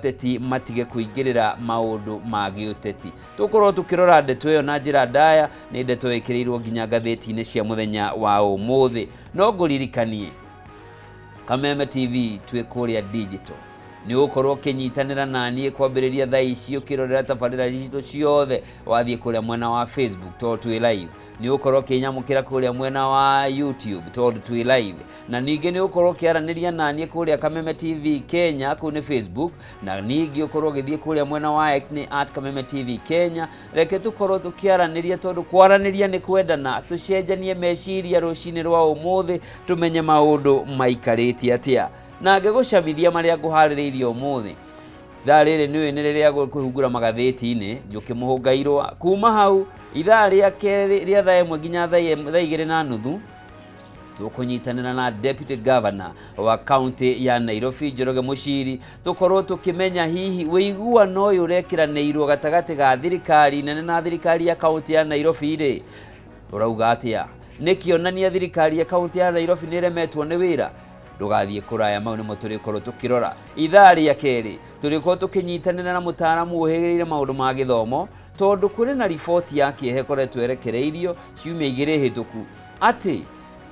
ateti matige kuingirira maundu magi uteti. Tukorwo tukirora ndeto iyo na njira ndaya ni ndeto ikirirwo nginya gatheti-ini cia muthenya wa umuthi. No nguririkanie Kameme TV twi kuria digital ni ukorwo kinyitanira nanie kwambiriria thaa ici ukirorera tabarira citu ciothe wathie kuria mwena wa Facebook to twi live, ni ukorwo kinyamukira kuria mwena wa YouTube to twi live, na ningi ni ukorwo kiaraniria nanie kuria Kameme TV Kenya kune Facebook, na ningi ukorwo githie kuria mwena wa X ni @Kameme TV Kenya. Reke tukorwo tukiaraniria tondu kwaraniria ni kwendana, tucenjanie meciria rucini rwa umuthi tumenye maundu maikariti atia na ngegũcamithia maria nguharĩrĩirie umuthi. Thaa rĩrĩ nĩ rĩrĩa kũhungura magatheti-inĩ njuke mũhũngairwo kuma hau ithaa rĩa kerĩ rĩa thaa 1 nginya thaa 2:30 tukunyitanira na Deputy Governor wa county ya Nairobi Njoroge Muchiri tukorwo tukimenya hihi wĩiguano ũyũ ũrekiranĩirwo gatagati ga thirikari nene na thirikari ya county ya Nairobi rĩ urauga atia. Nikionania thirikari ya county ya Nairobi nĩ remetwo nĩ wĩra. Ndugathie kuraya mau nimo turikorwo tukirora. Ithaa rĩa kerĩ turikorwo tukinyitanira na mutaaramu uhegereire maundu ma githomo tondu kuri na riboti yake hekoretwo erekereirio ciumia 2 hituku ati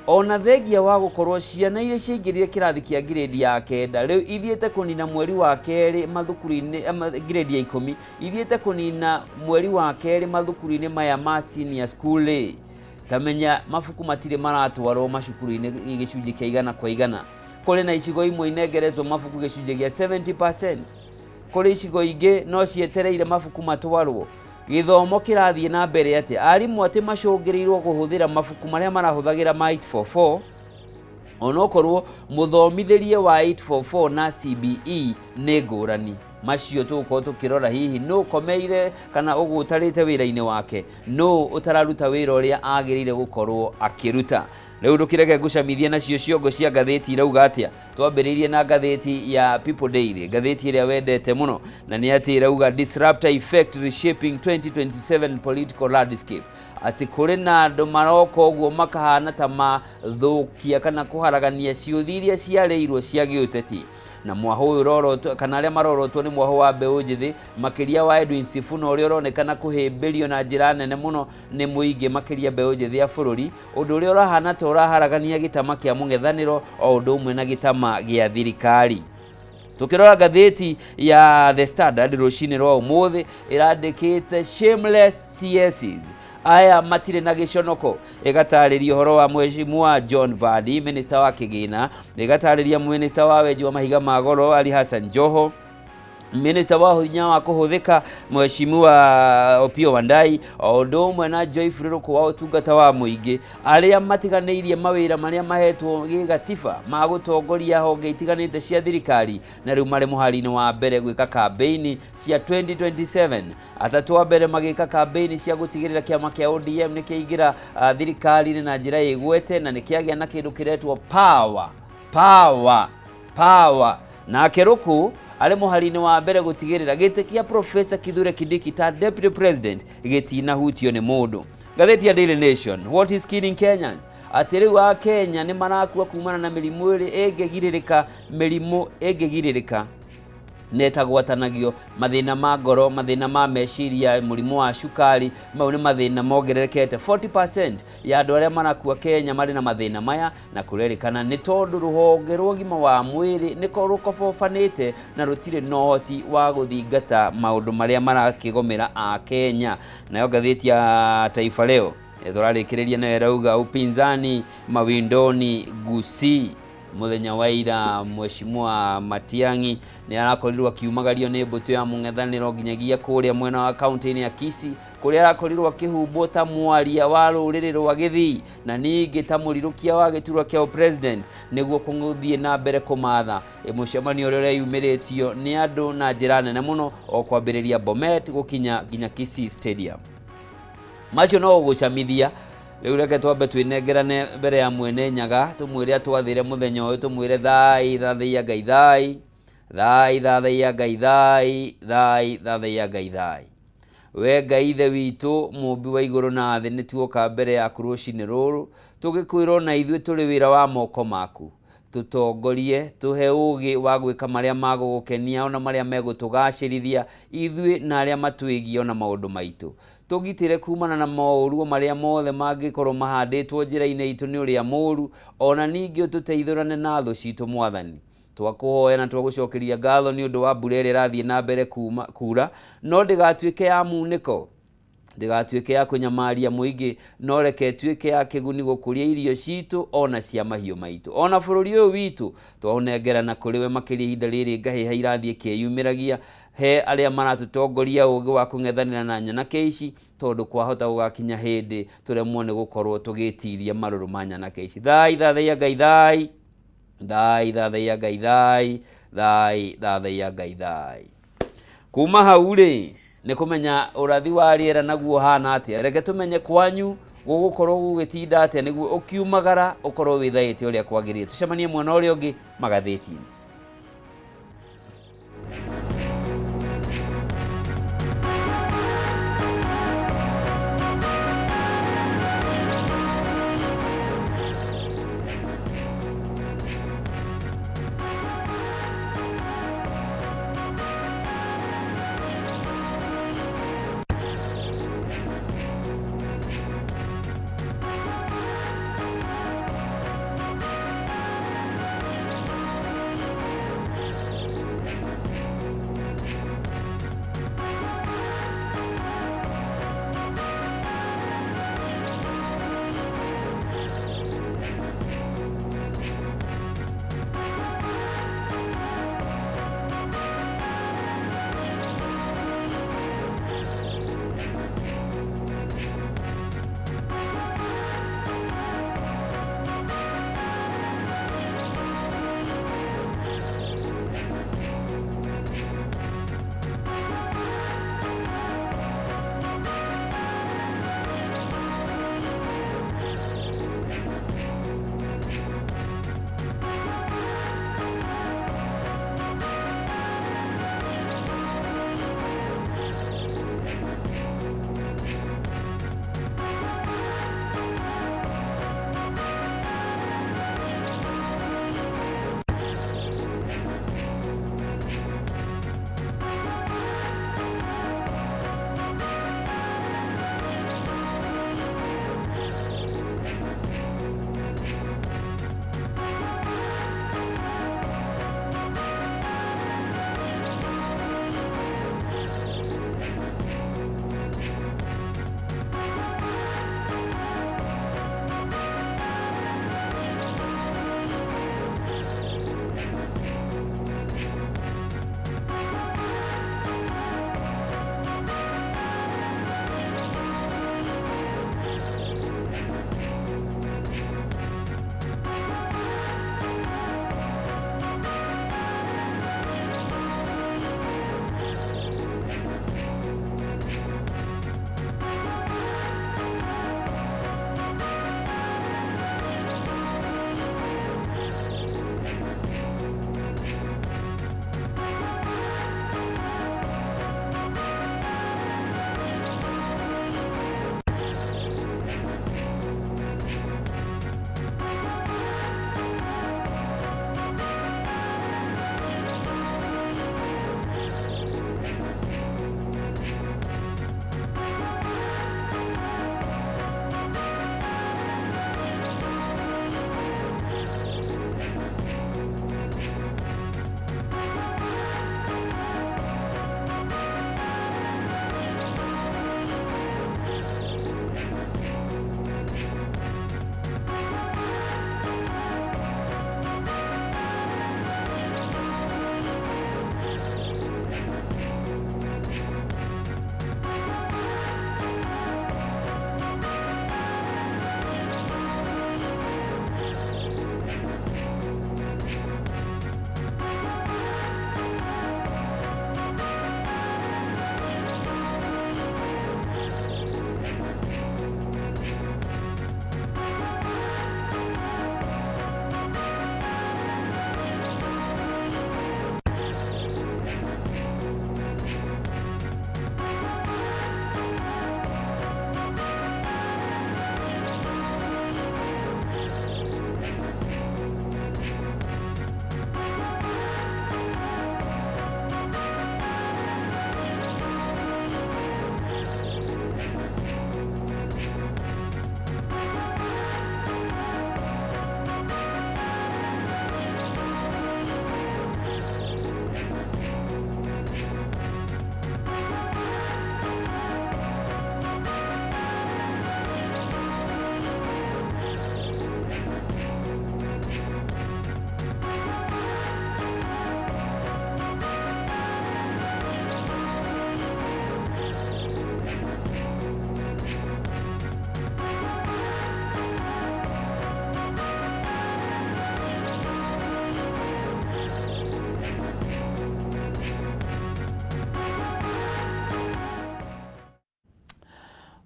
ona thengia wa gukorwo ciana iria ciingirire kirathi kia grade ya 9 riu ithiete kunina mweri wa kerĩ mathukuru-ini grade ya 10 ithiete kunina mweri wa kerĩ mathukuru-ini maya ma senior school. Tamenya mafuku matire maratwarwo macukuru-ini gicunji kia 100%. Kuri na icigo imwe inengeretwo mafuku gicunji gia 70%. Kuri icigo ingi no cietereire mafuku matwarwo. Githomo kirathie na mbere ati arimu ati macungiriirwo kuhuthira mafuku maria marahuthagira ma 844 onokorwo muthomithirie wa 844 na CBE ni ngurani. Macio tuko tukirora hihi no komeire kana ugutarite wira-ini wake no utararuta wira uria agirire gukorwo akiruta. Riu ndukireke ngucamithia nacio ciongo cia gatheti irauga atia. Twambiririe na gatheti ya People Daily, gatheti iria wendete muno, na ni ati irauga disruptor effect reshaping 2027 political landscape. Ati kuri na andu maroko guo makahana ta mathukia kana kuharagania ciuthiria ciareirwo cia giuteti. Na mwaho uyu rorotwo kana aria marorotwo ni mwaho wa mbeu njithi makiria wa Edwin Sifuna uria uronekana kuhimbirio na njira nene muno ni muingi makiria mbeu njithi ya bururi, undu uria urahana ta uraharagania gitama kia mung'ethaniro o undu umwe na gitama gia thirikari. Tukirora gatheti ya The Standard rucini rwa umuthi irandikite shameless CSs aya matire na giconoko, igatariria horo wa Mheshimiwa John Mbadi minister wa kigina, igatariria minister wa wenji wa mahiga magoro Ali Hassan Joho, minister wa hinya wa kuhuthika Mheshimiwa Opiyo Wandayi, o umwe na Joyfrey Ruku wa utungata wa muingi aria matiganeirie mawira maria mahetwo gigatiba ma gutongoria honge itiganite cia thirikari, na riu mari muhari-ini wa mbere gwika campaign cia 2027. Atatu wa mbere magika campaign cia gutigirira kiama kia ODM ni kiingira thirikari na njira igwete na nikiagia na kindu kiretwo power na Keruku ale muhari-ini wa mbere gutigirira gite kia Professor Kithure Kindiki ta Deputy President gitina hutio ni mundu. Gatheti ya Daily Nation, what is killing Kenyans? Atiri wa Kenya ni marakua kumana na mirimu iri egegiririka netagwatanagio mathina ma ngoro, mathina ma meciria, murimu wa cukari. Mau ni mathina mongererekete 40% ya andu aria marakua Kenya mari na mathina maya, na kurerikana ni tondu ruhonge rwa gima wa mwiri niko rukobofanite na rutire nohoti wa guthingata maundu maria marakigomera a Kenya. Nayo gatheti ya Taifa Leo turarikiriria na irauga upinzani mawindoni Gusii. Muthenya wa ira Mheshimiwa Matiang'i ni arakorirwo akiumagario ni mbutu ya mung'ethaniro nginyagia kuria mwena wa county ya Kisii, kuria arakorirwo akihumbo ta mwaria wa ruriri rwa Githii na ningi ta murirukia wa giturwa kia president niguo kunguthie na mbere kumatha mucemanio uria yumiritio ni andu na njira nene muno o kwambiriria Bomet gukinya nginya Kisii Stadium. Macio no gucamithia. Riu reke twambe twinengerane mbere ya mwene Nyaga tumwire atwathire muthenya uyu, tumwire thai thathaia Ngai. We Ngai ithe witu mumbi wa iguru na thi ni tuoka mbere ya rucini ruru tugikwirwo na ithuĩ turi wira wa moko maku. tutongorie tuhe ugi wa gwika maria magugukenia ona maria megutugacirithia ithui na aria matwigie ona maundu maitu tugitire kumana na mauru maria mothe mangikorwo mahanditwo njira-ini itu ni uria muru ona ningi ututeithurane na thu citu mwathani twakuhoya na twagucokeria ngatho ni undu wa mbura iria irathie na mbere kura no ndigatuike ya muniko ndigatuike ya kunyamaria muingi no reke tuike ya kiguni gukuria irio citu ona cia mahiu maitu ona bururi uyu witu twaunengerana kuriwe makiria ihinda riri ngahiha irathie kiyumiragia he aria maratutongoria ugi wa kung'ethanira na nyanake ici tondu kwahota gugakinya hindi turemwo ni gukorwo tugitiria maruru ma nyanake ici thai thathaia ngai thai thai thathaia ngai thai thai thathaia ngai thai kuma hau ri ni kumenya urathi wa riera naguo hana atia reke tumenye kwanyu gugukorwo gugitinda atia niguo ukiumagara ukorwo withaite uria kwagirire tucemanie mwana uria ungi magatheti-ini.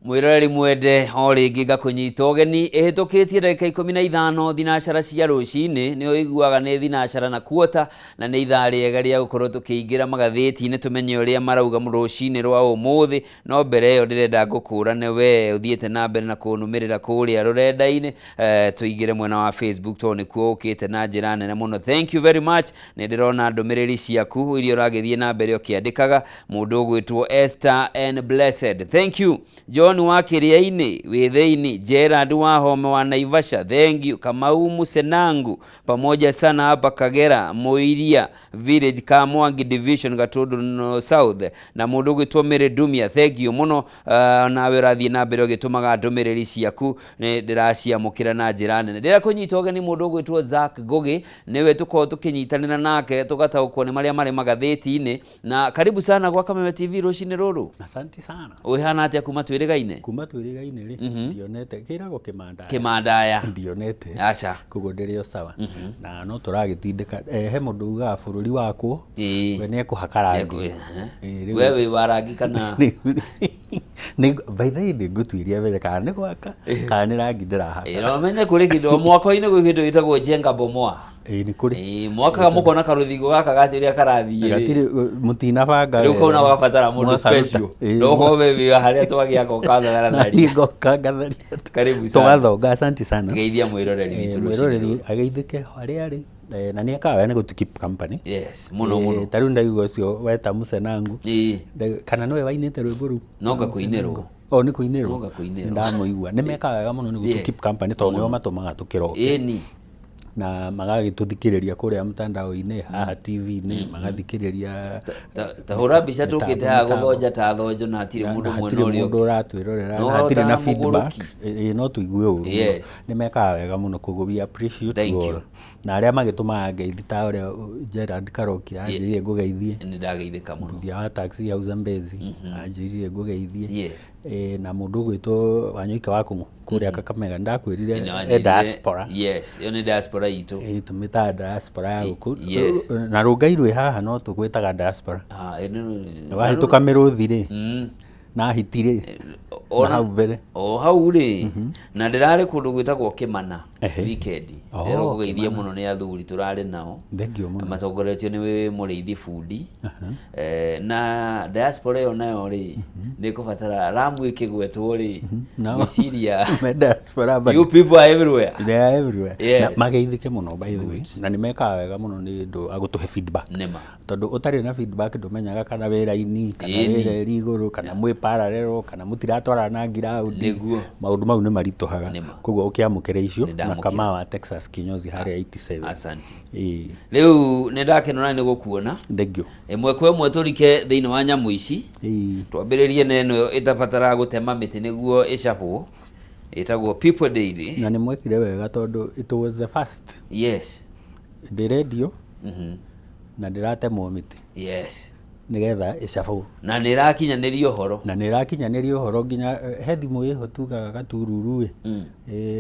mwiroreri mwende o ringi ngakunyita ugeni ihitukitie ndagika 15 thinacara cia rucini ni uiguaga ni thinacara na kuota na ni ithaa riega ria gukorwo tukiingira magatheti-ini tumenye uria marauga rucini rwa umuthi. No mbere iyo ndirenda ngukũrane we uthiete na mbere na kunumirira kuria rurenda-ini tuingire mwena wa Facebook to nikuo ukite na njira nene muno. Thank you very much. Ni ndirona ndumiriri ciaku iria uragithie na mbere ukiandikaga. Mundu ugwitwo Esther and Blessed, thank you. John wa Kiria-ini Withe-ini, Gerard wa Home wa Naivasha, thank you. Kamau Musenangu pamoja sana hapa Kagera Moiria Village Kamwangi Division Gatundu South na mundu ugwitwo Mary Dumia, thank you muno. Nawe rathie na mbere ugitumaga ndumiriri ciaku ni ndiraciamukira na njira nene. Ndira kunyita ugeni mundu ugwitwo Zack Gogi, niwe tuko tukinyitanira nake tugataukwo ni maria mari magatheti-ini. Na karibu sana kwa Kameme TV rucini ruru. Asante sana. Uhana atia kuma twirigaine? Kuma twirigaine ri ndionete kirago kimandaya. Kimandaya Ndionete. Acha. Kugonderio sawa. Na no turagitindika he mundu uga bururi wako. We ne kuhakarangi. Wewe warangi kana ni by the way ngutwiria wele kana ni gwaka kana ni rangi ndirahaka. No menye kuri kindo mwako-ini gwi kindo gitagwo jenga bomoa. Ni kuri. Mwaka mukona karuthigo gaka gatiria karathie. Gatiri mutina banga. Riu kauna wabatara mundu special. Ndogo wewe haria twagia ko kathara na ri. Ngo kagatharia. Karibu sana. Tugathonga, asante sana. Geithia mwiroreri witu rucini. Mwiroreri ageithike haria ari. Na ni akawa ni keep company. Yes, muno. Taru ndaigua ucio weta Musenangu. Kana nowe wainite rwimbo ru. Nonga kuinerwo. Ni kuinerwo. Nonga kuinerwo. Ndamuigua. Ni mekaga muno ni keep company to nio matumaga tukiroka. Ni na magagituthikiriria kuria mtandao-ini haha TV-ini magathikiriria tahura bica tukite ha guthonja ta thonjo na atire mundu mwena urio mundu ratwirorera na atire na feedback no tuigue uru. Ni mekaga wega muno kugubi appreciate all na aria magituma ngeithi uria Gerard Karoki anjirire ngugeithie. Ni ndageithika muno ndia wa taxi ya Uzambezi anjirire ngugeithie. Na mundu gwitwo Wanyoike wa Kung'u kuria Kakamega ndakwirire diaspora. Yes, yo ni diaspora itu. Tumita diaspora ya guku. Na rungairwe haha no tugwitaga diaspora. Wahituka miruthi ri na hitire na hau mbere hau ri na ndirari kundu gwitagwo Kimana weekend. Ndero kugeithia muno ni athuri turari nao. Thengio muno. Matongoretio ni Muriithi Fundi. Na diaspora yo nayo ri ni kubatara ramu ikigwetwo ri Syria. Diaspora you people are everywhere. They are everywhere. Yes. Mageithike muno by the way. Na ni meka wega muno ni ndu agutuhe feedback. Nema. Tondu utari na feedback ndumenyaga kana wira-ini kana wira riguru kana mwi parallel kana mutiratwara na ground. Maundu mau ni marituhaga. Koguo ukiamukira icio na kama wa Texas kinyozi haria 87. Asante. Riu ni ndakenona ni gukuona. Thengio. Imwe kwa imwe turike thiini wa nyamu ici. Twambiririe neno itabatara gutema miti niguo icapwo. Itagwo People Daily. Na ni mwekire wega tondu it was the first. Yes. The radio. Na ndiratemwo miti. Yes. Nigetha icapwo na nirakinyanirio horo nginya hethimu iho tugaga gatururu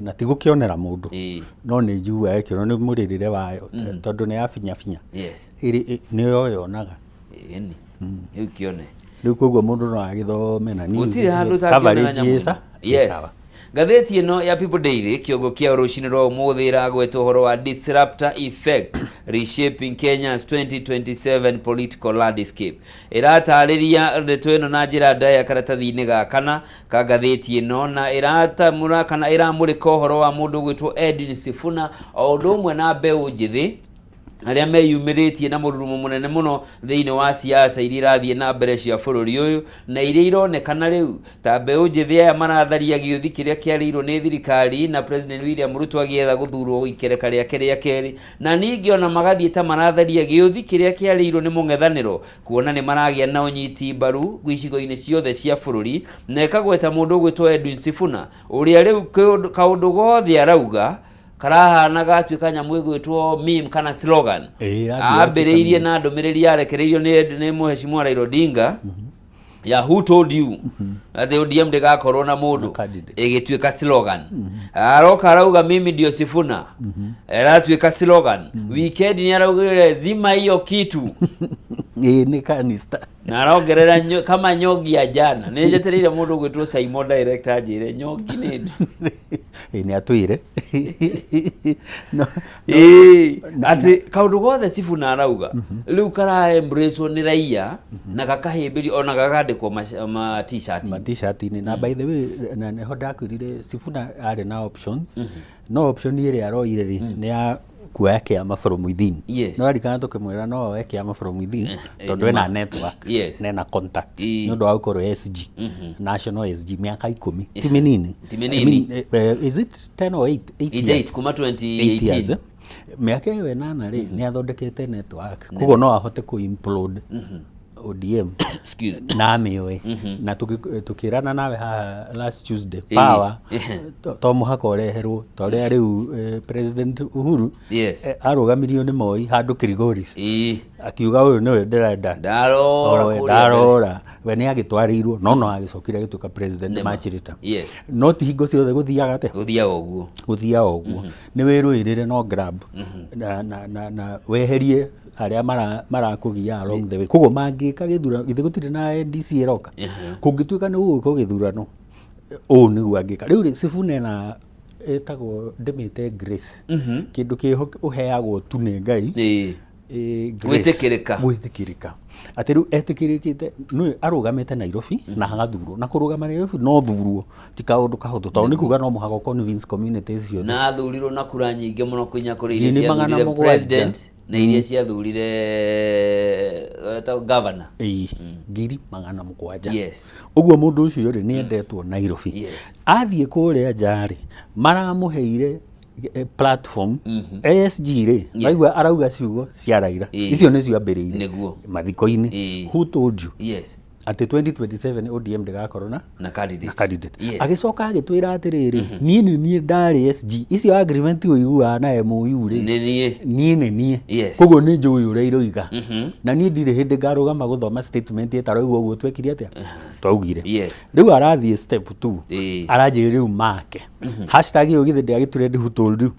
na tigukionera mundu no ni njua ekiro ni muririre wayo tondu ni afinya finya. Yes. Ni yo yonaga ni ukione riu koguo mundu no agithome na ni utire handu ta yes. Gatheti ino ya People Daily kiongo kia rucini rwa umuthi iragwetwo horo wa Disruptor Effect Reshaping Kenya's 2027 Political Landscape. Iratariria ndeto ino na njira ndaya karatathi-ini gakana ka gatheti ino na iratamura kana iramurika horo wa mundu gwitwo Edwin Sifuna o undu umwe na mbeu njithi aria meyumiritie na mururumo munene muno thiini wa siasa iria irathie na mbere cia bururi uyu na iria ironekana riu ta mbeu njithi aya maratharia giuthi kiria kiarirwo ni thirikari na President William Ruto agietha guthurwo ikereka ria keria keri na ningi ona magathie ta maratharia giuthi kiria kiarirwo ni mung'ethaniro kuona ni maragia na unyiti mbaru gwicigo-ini ciothe cia bururi na ikagweta mundu gwitwo Edwin Sifuna uria riu kaundu gothe arauga karahana gatuika nyamu igwitwo meme kana slogan ambiriirie na ndumiriri yarekereirio ni Mheshimiwa Raila Odinga ya who told you that the ODM ndigakorwo na mundu igituika slogan. Aroka arauga mimi ndio Sifuna eratuika slogan. Weekend ni araugire zima hiyo kitu ni kanista na arongerera kama nyogi ya jana nä njetereire må ndå gwä two Simon director anjä nyogi nä nä atwire atä kaå ndå gothe Sifuna arauga rä u kara embrace nä raia na gakahä mbä rio ona gakandä kwo ma t-shirt-inä na by the way na nä ho ndakwirire Sifuna arä na options no option ä rä aroire rä nä ya kuoya kä ama from within no arikana tå kä mwä ra no oe kä ama from within tondå ena network nena contact nä å ndå wa gå korwo SG national SG mä aka 10 ti mä nini is it 10 or 8 kuma 2018 mä aka ä yo enana rä nä athondekete network koguo no ahote kå implode ODM na mĩoe na tukirana nawe ha last Tuesday power to muhaka ureherwo to ria riu President Uhuru arugamirio ni Moi handu Kirigoris akiuga uyu niwe ndirenda ndarora we ni agitwarirwo no agicokire gituka president machirita no ti hingo ciothe guthiaga te guthiaga uguo ni wirwirire no grab na weherie aria marakugia along the way koguo mangika githura ithe gutire na NDC eroka kungituika ni guko githurano niguo angika riu Sifuna na etagwo ndimite Grace kindu ki uheagwo tu ni Ngai gwitikirika ati riu etikirikite no arugamite Nairobi na hagathurwo na kurugama Nairobi no thurwo ti kaundu kahuthu tondu ni kuga no muhaka convince communities cio na thurirwo na kura nyingi muno kwinya kuri iria cia president na iria cia thurire governor ngiri 700 uguo mundu ucio ri ni endetwo Nairobi athie kuria njari maramuheire platform ASG ri aigua arauga ciugo cia Raila icio ni cio ambiriire mathiko-ini who told you ati 2027 ODM ndigakorwo na candidate agicoka agitwira atiriri nie ndari SG icio agreement uiguana na MOU ri nie koguo ni njui uria iroiga na nie ndire hindi ngarugama guthoma statement etaroigwo uguo twekire atia twaugire riu arathie step 2 aranjiri riu make hashtag yo githe ndiagiture who told you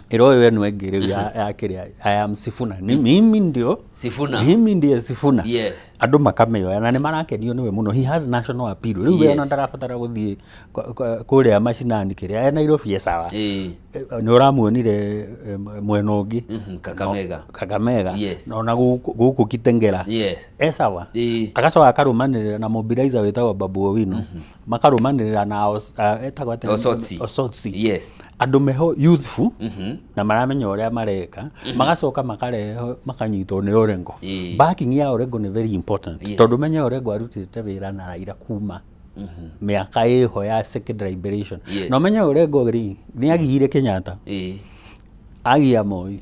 Ero we no ngire ya kiria I am Sifuna ni mimi ndio Sifuna andu makameyo na ni marakenio niwe muno he has national appeal riu we ona ndarabatara guthie kuria mashinani kiria Nairobi sawa ni uramuonire mwena ungi Kakamega na guku Kitengela sawa agacoka akarumanirira na mobilizer wetagwo Babu Owino makarumanirira na etagwo Osotsi andu meho youthful na maramenya uria mareka magacoka makareho makanyitwo ni Orengo backing ya Orengo ni very important tondu menya Orengo arutite wira na Raila kuma miaka iho ya secondary liberation no menya Orengo ri ni agihire Kenyatta agia Moi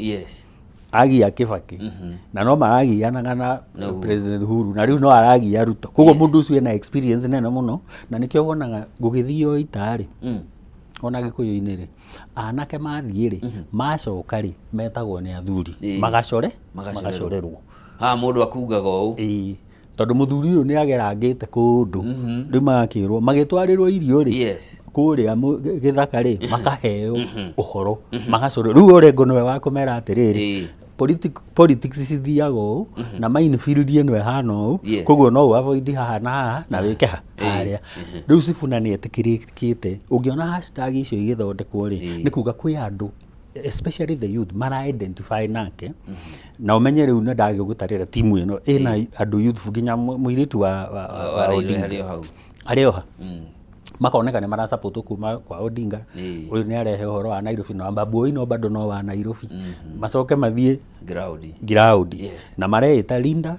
agia Kibaki na no maragianaga na President Uhuru na riu no aragia Ruto koguo mundu ucio ena experience nene muno na nikio wonaga gugithio itari ona Gikuyu-ini ri anake mathie ri macoka ri metagwo ni athuri magacorerwo mundu akugaga uu tondu muthuri uyu ni agerangite kundu riu makirwo magitwarirwo irio ri kuria githaka ri makaheo uhoro magacorerwo riu Orengo niwe wa kumera atiriri politics cithiago na minefield eno hana u koguo no avoid haha na wike haria riu Sifuna ni etikirikite ungiona hashtag icio igithondekwo ri ni kuga kwi andu especially the youth mara identify nake na umenye riu na ndagigutarira timu eno ina andu youth ginya muiritu wa Odinga arioha makoneka ni mara support kuma kwa Odinga uyu ni arehe horo wa Nairobi na Babu Owino bado no wa Nairobi macoke mathie ground na mareita Linda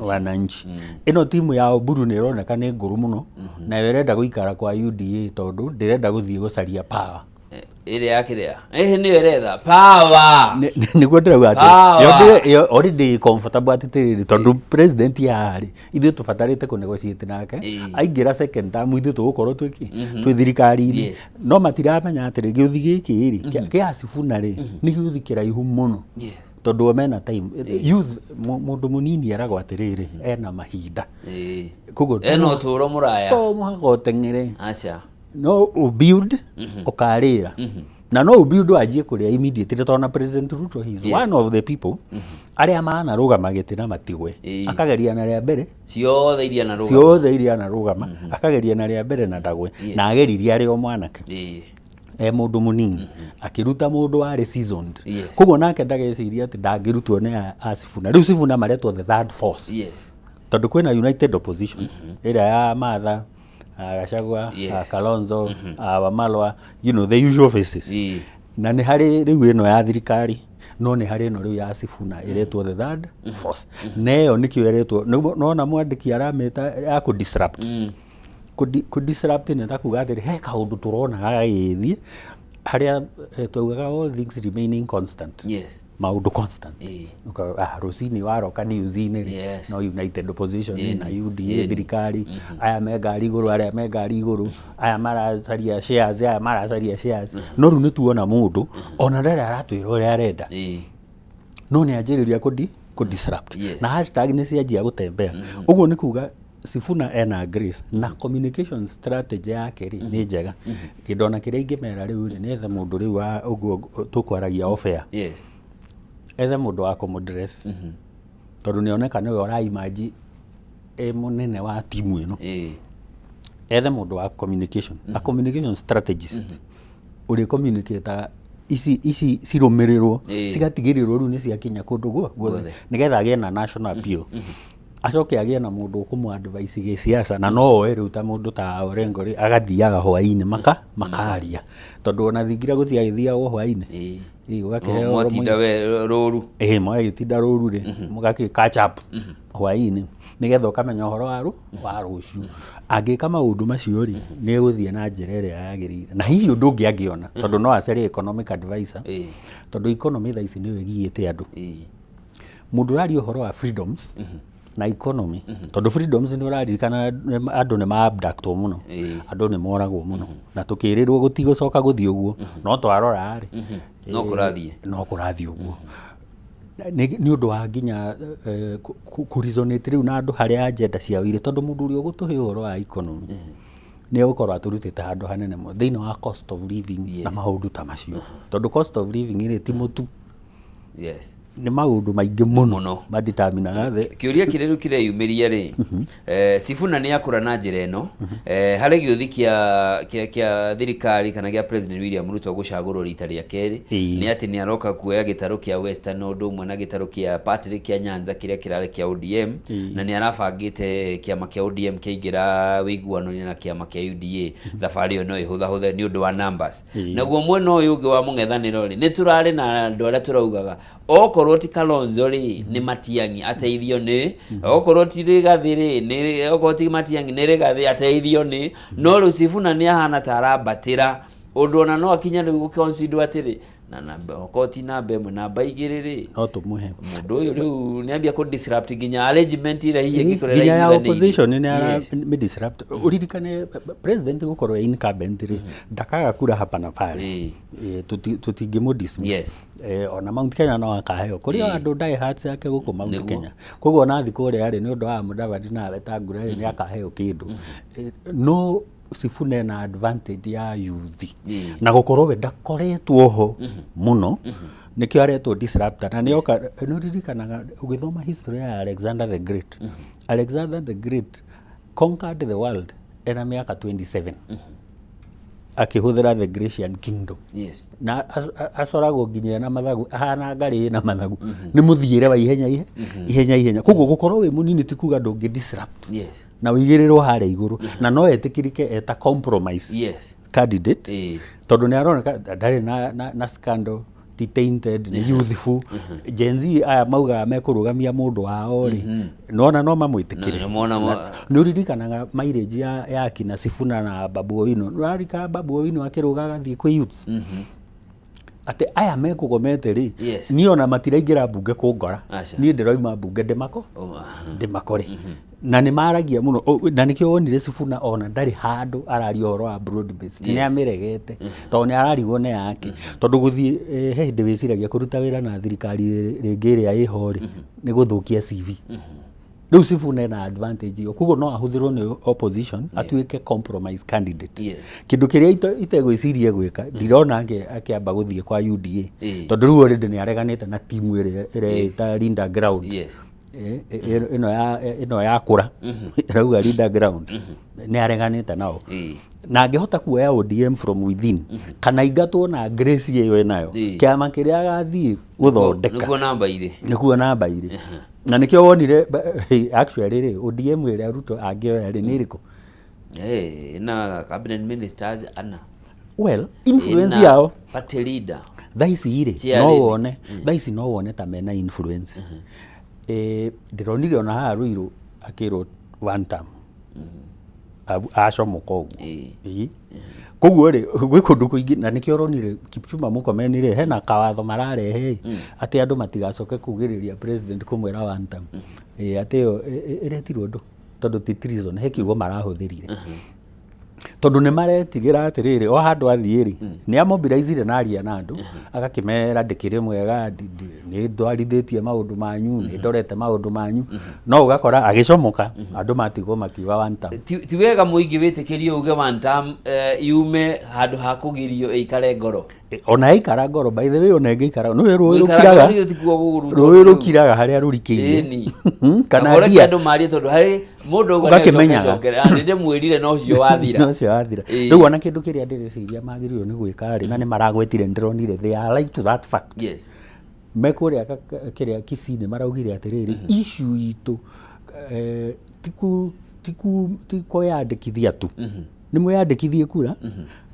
wananchi ino timu ya Oburu ni ironeka ni nguru muno na irenda guikara kwa UDA tondu ndirenda guthie gucaria power ile yakirea ni iretha power niguo ndirauga ati yo already comfortable ati tondu president yari ithu tubatarite ku negotiate nake aingira second term ithu tugukorwo twi thirikari no matiramenya ati giuthi giki ri kia Sifuna ri ni giuthi kiraihu muno tondu omena time youth mundu munini aragwa atiriri ena mahinda koguo eno turo muraya to muhaka utengere no build ukarira na no build ajie kuria immediately tona President Ruto he is one of the people aria maana rugama giti na matigwe akageria na ria mbere ciothe iria na rugama akageria na ria mbere na ndagwe na ageririe aria mwanake mundu munini akiruta mundu wari seasoned koguo nake ndageciria ati ndangirutwo ni Sifuna riu Sifuna maretwo the third force tondu kwina united opposition iria ya Martha Gachagua Kalonzo Wamalwa the usual faces na ni hari riu ino ya thirikari no ni hari ino riu ya Sifuna iretwo the third force neyo nikio iretwo nona mwandiki arameta ya ku disrupt ku disrupt ni takuga atiri he kaundu turona gagithie haria twaugaga all things remaining constant maundu constant Rosini waroka news-ini no united opposition na UDA thirikari aya megari iguru aria megari iguru aya maracaria shares no riu nituona mundu ona ndari aratwira uria arenda no ni anjiriria ku disrupt na hashtag ni cianjia gutembea uguo ni kuga Sifuna ena grace na communication strategy yake ri ni njega kidona kiria ingimera riu ni ethe mundu riu wa uguo tukwaragia offer ethe mundu wa kumudress tondu nioneka niwe uraimaji munene wa timu ino ethe mundu wa communication a communication strategist uri communicator ici cirumirirwo cigatigirirwo riu ni ciakinya kundu guothe nigetha agie na national appeal acoke agie na mundu ukumuadvise gisiasa na no oe riu ta mundu ta Orengo ri agathiaga hwaini makaria tondu ona thingira guthia agithia hwaini ugakiheo mwatinda we ruru mwagitinda ruru ri mugaki catch up hwaini nigetha ukamenya uhoro wa ruciu angika maundu macio ri ni guthie na njira iria yagirire na hihi undu ungi angiona tondu no aceri economic advisor tondu economy thaisi niyo igiite andu mundu rari uhoro wa freedoms na economy tondu freedoms ni uraririkana andu ni maabductwo muno andu ni moragwo muno na tukirirwo gutigocoka guthii uguo no twarora ri no kurathie uguo ni undu wa nginya ku resonate riu na andu haria agenda ciao iri tondu mundu uri ugutuhe uhoro wa economy ni ukorwo aturutite handu hanene mo thiini wa cost of living na maundu ta macio tondu cost of living iri ti mutu ni maundu maingi muno madetermina kiuria kiriru kireyumiria ri Sifuna ni akura na njira eno hari giuthi kia thirikari kana gia President William Ruto gucagurwo rita ria keri ni ati ni aroka kuoya gitaro kia Western undu umwe na gitaro kia party kia Nyanza kiria kirari kia ODM na ni arabangite kiama kia ODM kiingira wiguano na kiama kia UDA thabari yo no ihutha ni undu wa numbers naguo mwena uyu ungi wa mung'ethaniro ri ni turari na andu aria turaugaga okorwo ti Kalonzo ri ni Matiang'i ateithio ni okorwo ti Rigathi ri ni okorwo ti Matiang'i ni Rigathi ateithio ni no ru Sifuna ni ahana tarabatira undu ona no akinya ni guconsider atiri na okoti na mbe namba igiriri no tumuhe mundu uyu riu ni ambia ku disrupt ginya arrangement ira hiye gikorera ginya ya opposition ni me disrupt uririkane president gukorwo incumbent ri ndakaga kura hapa na pale tutingimu dismiss ona Mount Kenya no akaheo kuri andu dai hearts yake guku Mount Kenya koguo na thiku ri ari ni undu wa Mudavadi na Wetangula ni akaheo kindu no Sifuna na advantage ya youth na gukorwo we ndakoretwo ho muno nikio aretwo disruptor na nioka nuririkanaga ugithoma history ya Alexander the Great conquered the world ena miaka 27 akihuthira the Grecian kingdom na acoragwo nginya na mathagu ahana ngari na mathagu ni muthiire wa ihenya koguo gukorwo we munini ti kuga ndungi disrupt na wigirirwo haria iguru na no etikirike eta compromise candidate tondu ni aroneka ndari na scandal tainted ni youthful Gen Z aya mauga mekurugamia mundu wao ri nona no mamwitikire ni uririkanaga mileage ya kina Sifuna na Babu Owino rarika Babu Owino akirugaga thii kwi youths ate aya mekugomete ri ni ona matiraingira bunge kungora ni ndiroima bunge ndimakore na ni maragia muno na nikio wonire Sifuna ona ndari handu arari horo wa broad based ni amiregete to ni ararigwo ne yake tondu guthii hindi wiciragia kuruta wira na thirikari ringi ria ihori ni guthukia CV riu Sifuna na advantage yo kugo no ahuthirwo ni opposition atuike compromise candidate kindu kiria itegwiciria gwika ndirona akiamba guthie kwa UDA tondu riu already ni areganite na timu ire ta Linda Ground ino ya kura rauga Linda Ground ni areganite nao na angihota kuoya ODM from within kana ingatwo na grace iyo enayo kiama kiria agathie guthondeka nikuo namba ire na nikio wonire actually ODM iria Ruto angioya ni iriku na cabinet ministers ana well influence yao party leader thaisi ire no wone thaisi no wone ta mena influence ndironire ona ha Ruiru akiro one term acomoka uguo koguo ri gwi kundu kuingi na nikio ronire Kipchumba Murkomen hena kawatho mararehe ati andu matigacoke kugiriria president kumwera one term ati yo iretirwo ndu tondu ti treason he kiugo marahuthirire tondu ni maretigira atiriri o handu athiiri ni amobilizire na aria na andu agakimera ndikire mwega ni ndwarithitie maundu manyu ni ndorete maundu manyu no ugakora agicomoka andu matigwo makiuga one term ti wega muingi witikirio uge one term yume handu ha kugirio ikare ngoro ona ikara ngoro by the way ona ngikara no rukiraga haria rurikiire kana ndia andu mari tondu hari mundu ugakimenya ndinde mwirire no cio wathira riu ona kindu kiria ndiriciria magirio ni gwika ri na ni maragwetire ndironire they are alive to that fact mekuria kiria Kisii maraugire atiriri issue itu tiku yandikithia tu ni mwiyandikithie kura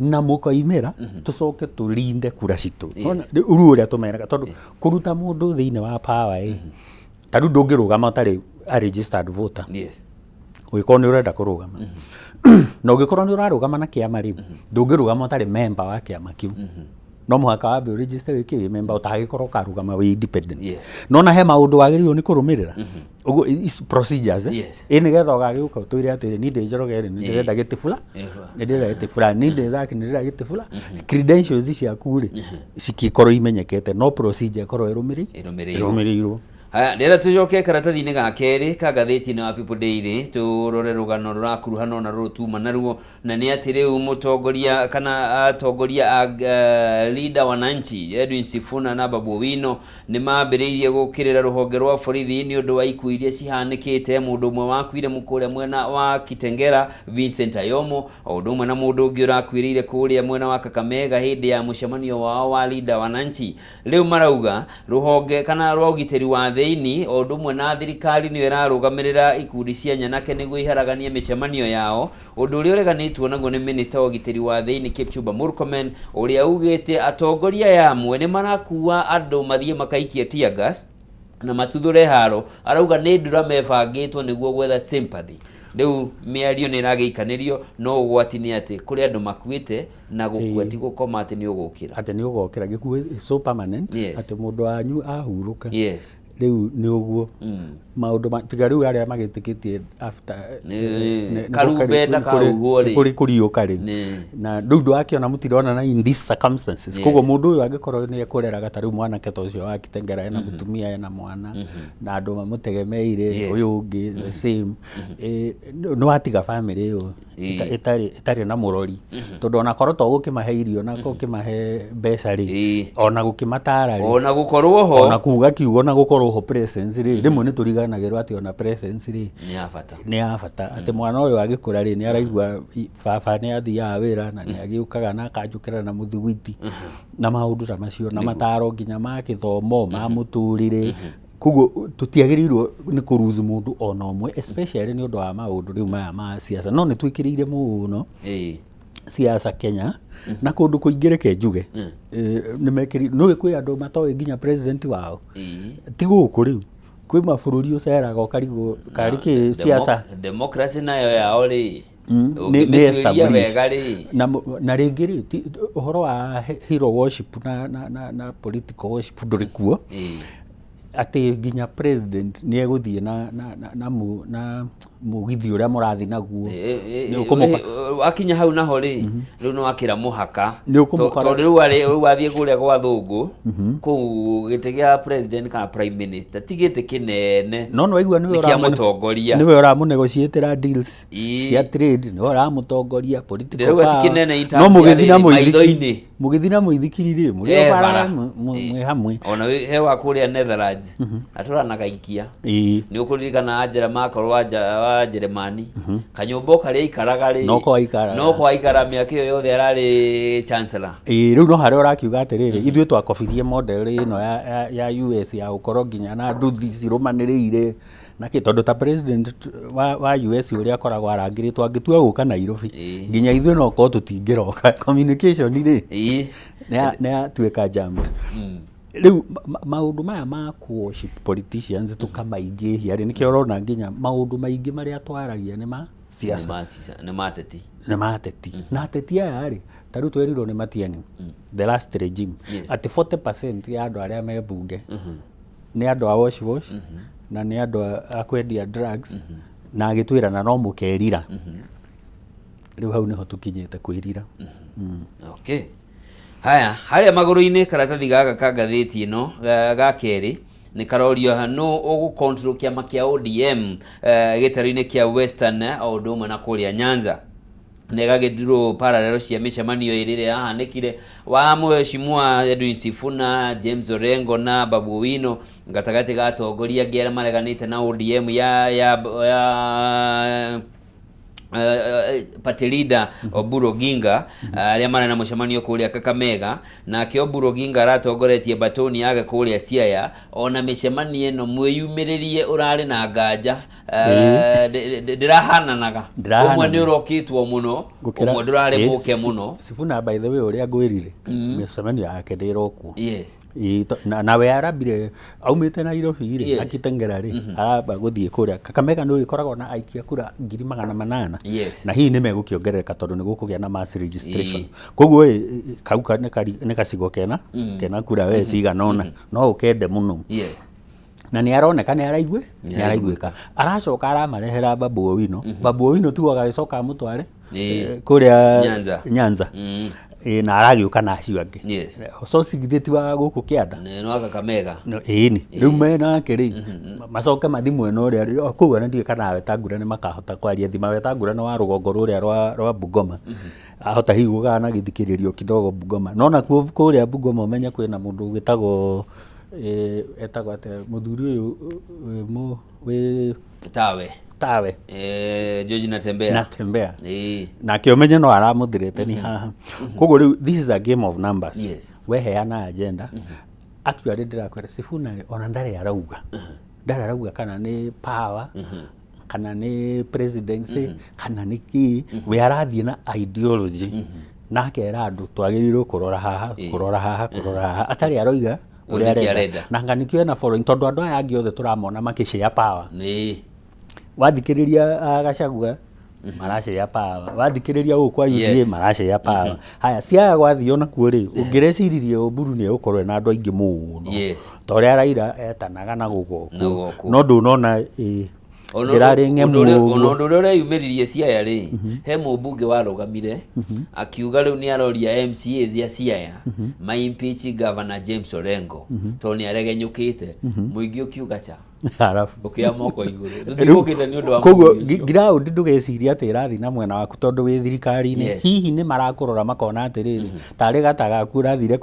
na mukoimera tucoke tulinde kura citu uru uria tumeraga tondu kuruta mundu thiine wa power tadu ndungirugama utari a registered voter ugikorwo ni urenda kurugama na ugikorwo ni urarugama na kiama riu ndungirugama utari member wa kiama kiu no muhaka wabe register wiki member utagikorwo karugama wi independent no na he maundu wagirirwo ni kurumirira ugo is procedures ini getha ugagiuka utuire atiri ni ndejorogere ni ndenda gitifula ni ndenda gitifula ni ndenda gitifula credentials ciaku ri cikikorwo imenyekete no procedure korwo irumirirwo haya ndera tujoke karatathi-inĩ ga kerĩ ka ngathĩti-inĩ wa People Daily turore rugano rurakuruhana na rutuma naruo na nĩ atĩ rĩu mũtongoria kana atongoria a leader wananchi Edwin Sifuna na Babu Owino nĩ mambĩrĩirie gũkĩrĩra rũhonge rwa borithi nĩ ũndũ wa ikuũ iria cihanĩkĩte mũndũ ũmwe wakuire mũkũrĩa mwena wa Kitengera Vincent Ayomo o ũndũ ũmwe na mũndũ ũngĩ ũrakuĩrĩire kũrĩa mwena wa Kakamega hĩndĩ ya mũcemanio wao wa leader wananchi rĩu marauga rũhonge kana rwa ũgitĩri wa thĩini o ũndũ ũmwe na thirikari nĩ ĩrarũgamĩrĩra ikundi cia nyanake nĩguo iharagania mĩcemanio yao ũndũ ũrĩa ũreganĩtwo naguo nĩ minister wa ũgitĩri wa thĩini Kipchumba Murkomen ũrĩa ugĩte atongoria yamwe nĩ marakua andũ mathiĩ makaikia tear gas na matuthure haro arauga nĩ ndura mebangĩtwo nĩguo gwetha sympathy rĩu mĩario nĩ ĩragĩikanĩrio no ũgwati nĩ atĩ kũrĩ andũ makuĩte na gũkua ti gũkoma atĩ nĩ ũgũkĩra atĩ nĩ ũgũkĩra gĩkuũ so permanent atĩ mũndũ wanyu ahurũka riu ni uguo maundu tiga riu aria magitikitie after karubeta karuguo ri kuri kuriuka ri na ndu akiona mutirona na in these circumstances kogo mundu uyu angikorwo ni ekureraga ta riu mwana keto ucio wa Kitengera ena mutumia ena mwana na andu mamutegemeire uyu ungi the same no atiga family iyo itari na murori tondu ona korwo to gukimahe irio na gukimahe mbeca ri ona gukimatara ri ona gukorwo ho ona kuga kiugo na gukorwo ho presence ri rimwe ni turiganagirwo ati ona presence ri ni ya bata ati mwana uyu agikura ri ni araigua baba ni athiaga wira na ni agiukaga na akanjukira na muthugwiti na maundu ta macio na mataro nginya ma githomo ma muturire kugo tutiagirirwo ni kuruzu mundu ona omwe especially ni undu wa maundu riu maya ma siasa no ni twikirire muno siasa Kenya na kundu kuingireke njuge ni mekiri no gikwi andu matoe nginya president wao ti guku riu kwi mabururi uceraga ukarigo kariki siasa democracy nayo yao ri ni established na ringi ri uhoro wa hero worship na political worship ndurikuo ati nginya president ni eguthie na mugithi uria murathi naguo akinya hau naho ri riu no akira muhaka to riu wathie kuria gwa thungu ku gite gia president kana prime minister tigite kinene no waigua niwe uramunegotiatira deals cia trade no uramutongoria political power no mugithina muithikiri muri bara mwe hamwe ona hewa kuria Netherlands aturana gaikia ni ukuririkana Angela Merkel wa Germany kanyombo karia ikaraga ri no kwa ikara miaka iyo yothe arari chancellor riu no haria urakiuga atiriri ithuĩ twakobirie model ino ya US ya ukorwo nginya na nduthi cirumaniriire na tondu ta president wa US uria akoragwo arangiritwo angitua guka Nairobi nginya ithuĩ no ko tutingiroka communication ri ne atuika jammed riu maundu maya ma worship politicians tukamaingihia ri nikio urona nginya maundu maingi maria twaragia ni ma siasa ni mateti na ateti aya ri taru twerirwo ni Matiang'i the last regime ati 40% ya andu aria me bunge ni andu a wash na ni andu a kwendia drugs na agitwirana no mukerira riu hau niho tukinyite kwirira okay haya haria maguru-ini karatathi gaka ka ngathĩti ino ga keri ni karorio hano ugu control kiama kia ODM gitaro-ini kia Western o ndumwe na kuria Nyanza nega githiro parallel cia micemanio irire yahanekire wa Mheshimiwa Edwin Sifuna, James Orengo na Babu Owino gatagati ga atongoria ngera mareganite na ODM ya party leader Oburu Oginga aria mara na mucemanio kuria Kakamega na kio Oburu Oginga aratongoretie batoni yake kuria Siaya ona micemanio eno mwiyumiririe urari na nganja ndirahananaga umwe ni urokitwo muno umwe ndurari muke muno Sifuna by the way uria ngwirire micemanio yake ndirokwo yes na we arabire aumite Nairobi ri akitengera ri araba guthie kuria Kakamega no ikoragwo na aikia kura 800 na hii ni megukiongerereka tondu ni gukugia na mass registration koguo kauka ne kacigo kena kura we ciganona no ukende muno na ni aroneka ni araiguika aracoka aramarehera Babu Owino Babu Owino tu agacoka mutware kuria Nyanza na aragiuka na acio angi so cigithiti wa guku kianda no Kakamega ni riu mena kiri macoke mathimu eno ria kuga ndie kana Wetangula ni makahota kwaria thima Wetangula no wa rugongo ruria rwa Bungoma ahota higuga na githikiririo kidogo Bungoma no na kuria Bungoma umenya kwina mundu witagwo etagwo ate muthuri uyu we tawe George Natembea na kiomenye no aramuthirete ni haha koguo riu this is a game of numbers we heana agenda actually ndirakwera Sifuna ona ndare arauga kana ni power kana ni presidency kana ni ki we arathie na ideology na kera andu twagirirwo kurora haha atari aroiga uria arenda na nganikio na following tondu andu aya angi othe turamona makishare power wathikiriria Gachagua marashare power wathikiriria kwa UDA marashare power haya Siaya gwathio na kuori ungirecirie Oburu ni ukorwe na andu aingi muno toria Raila etanaga na gugo no ndunona ndiraringe muno ndurore yumiririe Siaya ri he mubunge warugamire akiuga riu ni aroria MCA cia Siaya ma impeach governor James Orengo to ni aregenyukite muingi ukiuga cha arafu ukia moko iguru tutikukite ni undu wa koguo ground ndugeciria ati irathi na mwena waku tondu wi thirikari-ini hihi ni marakurora makona atiriri tari gataga ku rathire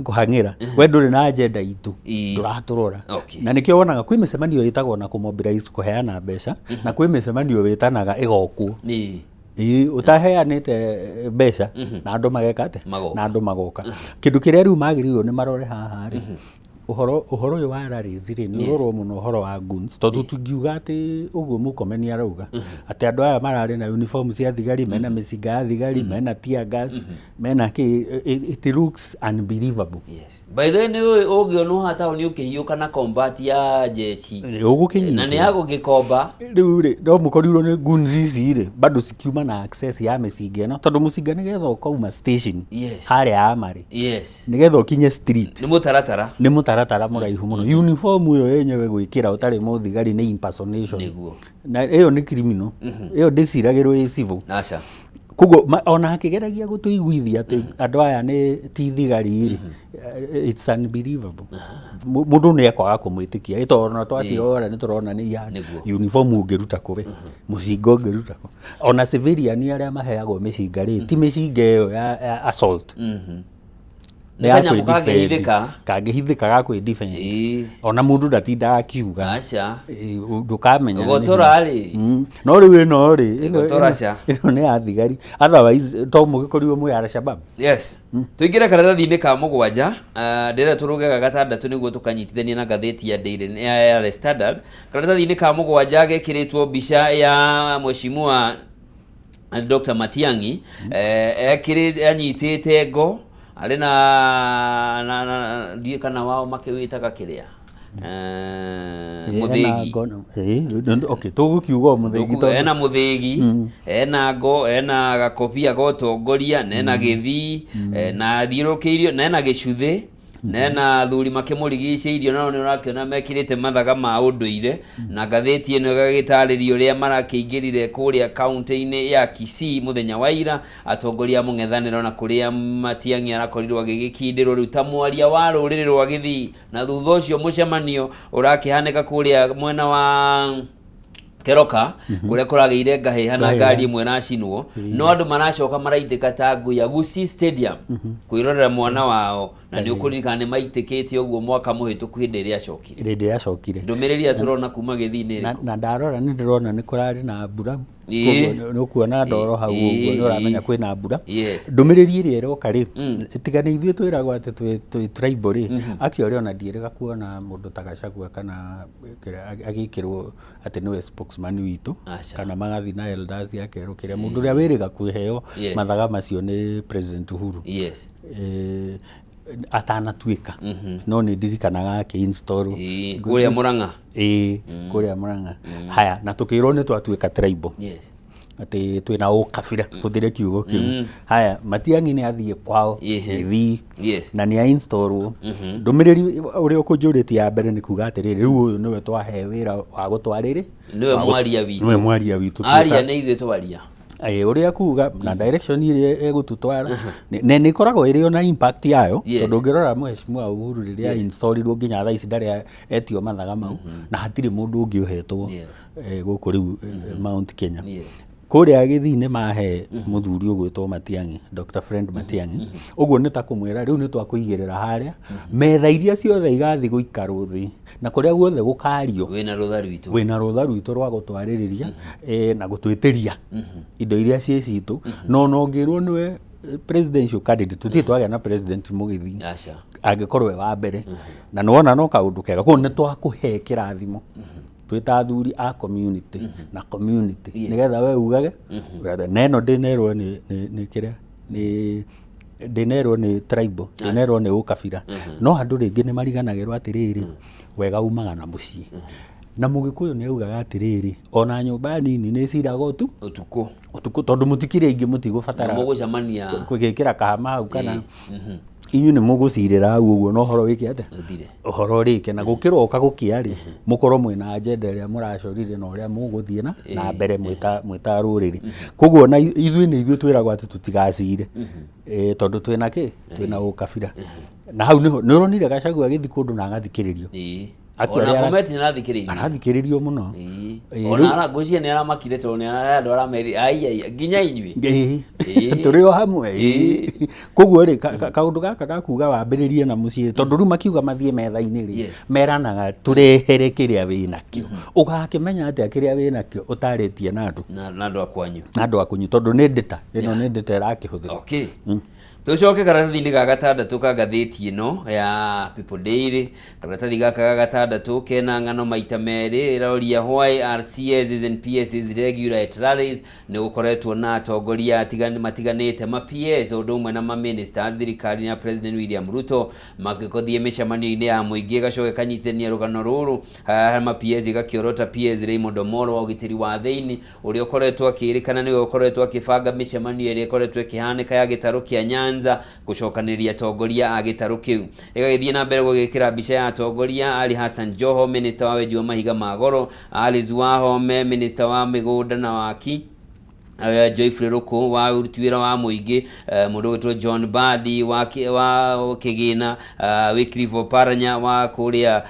kuhangira we nduri na agenda itu nduraturora na nikio wonaga kwi micemanio itagwo na kumobilize kuheana mbeca na kwi micemanio witanaga igokwo utaheanite mbeca na andu magekate na andu magoka kindu kiria riu magirirwo ni marore haha ri uhoro uyu wa rallies ri ni urorwo muno uhoro wa guns tondu tungiuga ati uguo mukomeni arauga ati andu aya marari na uniform cia thigari mena micinga ya thigari mena tear gas mena ki it looks unbelievable by the way ni ugio hata ni ukihiuka na combat ya jeshi ugukinyi na ni yago gikomba riu ri ndo mukorirwo ni guns ici ri bado sikiuma na access ya micinga no tondu mucinga ni getha ukauma station haria amari ni getha ukinye street ni mutaratara mũtaratara mũraihu mũno. Uniform ĩyo yenyewe gwĩkĩra ũtarĩ mũthigari nĩ impersonation, na ĩyo nĩ criminal, ĩyo ndĩciragĩrwo ĩ civil. Koguo ona akĩgeragia gũtũiguithia atĩ andũ aya nĩ ti thigari, it's unbelievable. Mũndũ nĩ ekwaga kũmwĩtĩkia tondũ twacirora nĩ tũrona nĩ ya uniform ũngĩruta kũrĩ, mũcinga ũngĩruta kũ. Ona civilian arĩa maheagwo mĩcinga rĩ, ti mĩcinga ĩyo ya assault. Kangĩhithĩka ga kwĩ defense. Ona mũndũ ndatindaga akiuga ndũkamenya no rĩu ĩno rĩ ĩno nĩ ya thigari, otherwise to mũgĩkorirwo mwĩ Al-Shabab. Tũingĩre karatathi-inĩ ka mũgwanja, ndĩrenda tũrũge gatandatũ nĩguo tũkanyitithania na ngathĩti ya Daily ya The Standard. Karatathi-inĩ ka mũgwanja gekĩrĩtwo mbica ya Mheshimiwa Dr. Matiang'i anyitĩte ngo, arĩ na ndiye kana wao makĩwĩtaga kĩrĩa mũthĩgi. Okay, tũgũkiuga mũthĩgi, ena mũthĩgi, ena ngo, ena gakobia ga ũtongoria, na ena gĩthii, na thiũrũkĩirio, na ena gĩcuthĩ, na ena thuri makĩmũrigicĩirio, nao nĩ ũrakĩona mekĩrĩte mathaga ma ũndũire, na ngathĩti ĩno ĩgagĩtarĩrio ũrĩa marakĩingĩrire kũrĩa kaunti-inĩ ya Kisii mũthenya wa ira, atongoria mũng'ethanĩro na kũrĩa Matiang'i arakorirwo agĩgĩkindĩrwo rĩu ta mwaria wa rũrĩrĩ rwa Gĩthii, na thutha ũcio mũcemanio ũrakĩhanĩka kũrĩa mwena wa Keroka kũrĩa kũragĩire ngahĩha na ngari ĩmwe racinwo, no andũ maracoka maraitĩka ta nguya Gusii Stadium kwĩrorera mwana wao, na nĩ ũkũririkana nĩ maitĩkĩte ũguo mwaka mũhĩtũku hĩndĩ ĩrĩa yacokire. Ndũmĩrĩri ya tũrona kuma Gĩthii-inĩ ĩrĩkũ? Na ndarora nĩ ndĩrona nĩ kũrarĩ na mbura, nĩ kuona ndoro hau ũguo nĩ ũramenya kwĩna mbura. Ndũmĩrĩri ĩrĩa ĩroka rĩ, tiga nĩ ithuĩ twĩragwo atĩ twĩ tribal rĩ, actually ona ndiĩrĩga kuona mũndũ ta Gachagua kana agĩkĩrwo atĩ nĩwe spokesman witũ, kana magathi na elders akerwo kĩrĩa mũndũ ũrĩa wĩrĩga kwĩheo mathaga macio nĩ President Uhuru atanatuĩka, no nĩ ndirikanaga akĩ-install kũrĩa Mũrang'a. Kũrĩa Mũrang'a. Haya, na tũkĩrwo nĩ twatuĩka tribal, atĩ twĩna ũkabira, hũthĩre kiugo kĩu. Haya, Matiang'i nĩ athiĩ kwao Gĩthii na nĩ a-installwo. Ndũmĩrĩri ũrĩa ũkũnjũrĩtie ya mbere nĩ kuga atĩrĩrĩ, rĩu ũyũ nĩwe twahe wĩra wa gũtwarĩrĩ, nĩwe mwaria witũ, aria nĩ ithuĩ twaria ũrĩa kuga na direction ĩrĩa egũtũtwara nĩ ikoragwo ĩrĩ ona impact yayo, tondũ ũngĩrora Mheshimiwa Uhuru rĩrĩa installirwo nginya thaa ici ndarĩ etio mathaga mau, na hatirĩ mũndũ ũngĩ ũhetwo gũkũ rĩu Mount Kenya. Kũrĩa Gĩthii nĩ mahe mũthuri ũgwĩtwo Matiang'i, Dr. Fred Matiang'i, ũguo nĩ ta kũmwĩra rĩu nĩ twakũigĩrĩra harĩa metha iria ciothe igathiĩ gũikarwo thĩ, na kũrĩa guothe gũkario wĩna rũtha rwitũ rwa gũtwarĩrĩria na gũtwĩtĩria indo iria ciĩ citũ, no ngĩrwo nĩwe presidential candidate, tũtirĩ twagĩa na president Mũgĩthii angĩkorwo we wa mbere, na nĩwona no kaũndũ kega, koguo nĩ twakũhe kĩrathimo twĩta athuri a community na community nĩgetha we ugage na ĩno ndĩnerwo nĩ kĩrĩa ndĩnerwo nĩ tribal, ndĩnerwo nĩ ũkabira, no andũ rĩngĩ nĩ mariganagĩrwo atĩrĩrĩ, wega umaga na mũciĩ. Na Mũgĩkũyũ nĩ augaga atĩrĩrĩ, ona nyũmba nini nĩ ciragwo ũtukũ, tondũ mũtikĩrĩ aingĩ mũtigũbatara gwĩkĩra kahama hau kana inyuĩ nĩ mũgũcirĩra hau ũguo, no ũhoro wĩke atĩa, ũhoro rĩke, na gũkĩroka gũkĩa-rĩ mũkorwo mwĩna agenda ĩrĩa mũracorire na ũrĩa mũgũthiĩ na mbere mwĩta rũrĩrĩ. Koguo na ithuĩ twĩragwo atĩ tũtigacire, tondũ twĩna kĩ, twĩna ũkabira. Na hau nĩ ũronire Gachagua agĩthiĩ kũndũ na agathikĩrĩrio, arathikĩrĩrio mũno, ona ngũcia nĩ aramakire tondũ nĩ andũ arameri nginya inyuĩ tũrĩ o hamwe. Koguo rĩ kaũndũ gaka gakuga wambĩrĩrie na mũciĩ, tondũ rĩu makiuga mathiĩ metha-inĩ rĩ, meranaga tũrehere kĩrĩa wĩnakĩo, ũgakĩmenya atĩa kĩrĩa wĩnakĩo ũtarĩtie na andũ akwanyu, tondũ nĩ ndĩta ĩno, nĩ ndĩta ĩrakĩhũthĩra. Tucoke karatathi-inĩ ga gatandatũ ka ngathĩti ĩno ya People Daily. Karatathi gaka ga gatandatũ kena ng'ano maita merĩ, ĩroria why RCSs and PSs regular at rallies. Nĩ gũkoretwo na atongoria matiganĩte ma PS o ũndũ ũmwe na ma ministers thirikari ya President William Ruto magĩkothiĩ mĩcemanio-inĩ ya mũingĩ, gacoke kanyitithania rũgano rũrũ ma PS gakĩorota PS Raymond Omolo wa ũgitĩri wa thĩinĩ, ũrĩa ũkoretwo akĩrĩkana nĩwe ũkoretwo akĩbanga mĩcemanio ĩrĩa ĩkoretwo ĩkĩhanĩka ya gĩtarũ kĩa Nyanza Nyanza gucokaniria atongoria a gitaru kiu. Igagithie na mbere gugikira mbica ya atongoria Ali Hassan Joho, minister wa wenji wa mahiga magoro, Alice Wahome, minister wa migunda na waki, Joyfrey Ruku wa uruti wira wa muingi, mundu witwa John Badi wa Kigina, Wycliffe Oparanya wa kuria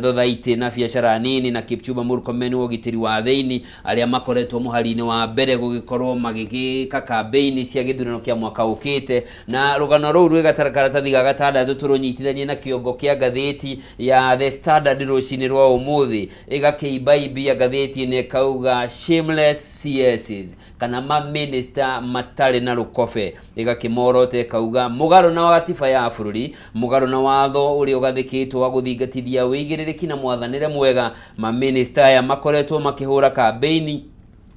Thothaiti na biacara nini, na Kipchumba Murkomen wa gitiri wa theini, aria makoretwo muhari-ini wa mbere gugikorwo magigika campaign cia githurano kia mwaka ukite. Na rugano ruu rwi karatathi ga gatandatu turunyitithanie na kiongo kia ngatheti ya The Standard rucini rwa umuthi, igakiibaibia ngatheti-ini kauga shameless CSs kana ma minister matari na rukobe, igakimorote kauga mugaro na gatiba ya bururi, mugaro na watho uri ugathikitwo wa guthingatithia wigiririki na mwathanire mwega. Ma minister ya makoretwo makihura campaign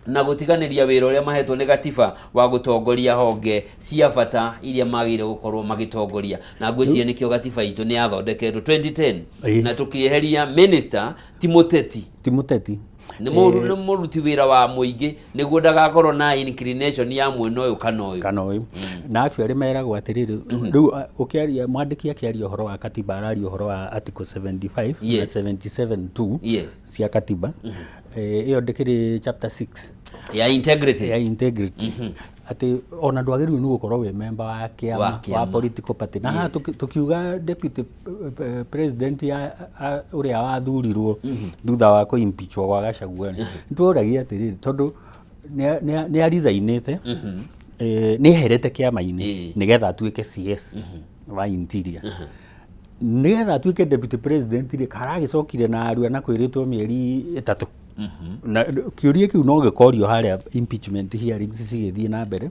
na gutiganiria wira uria mahetwo ni gatiba wa gutongoria honge cia bata iria magire gukorwo magitongoria. Na ngwiciria nikio gatiba itu ni athondeketwo 2010 na tukieheria minister Timoteti ni muruti wira wa muingi niguo ndagakorwo na inclination ya mwena uyu kana uyu. Na actually meragwo atiriri riu ukiaria mwandiki akiaria uhoro wa katiba araria uhoro wa article 75 na 77 tu cia katiba, iyo ndikiri chapter 6 ya integrity ati ona ndwagiriru ni gukorwo we member wa kiama wa political party. Na tukiuga deputy president ya uria wathurirwo thutha wa ku impeachwo gwa Gachagua, nturagia atiriri tondu ni arizainite ni herete kiama-ini nigetha atuike CS wa interior, nigetha atuike deputy president ri karagicokire na arua na kwiritwo mieri 3. Na kiuria kiu no gikorio haria impeachment hearings cigithie na mbere,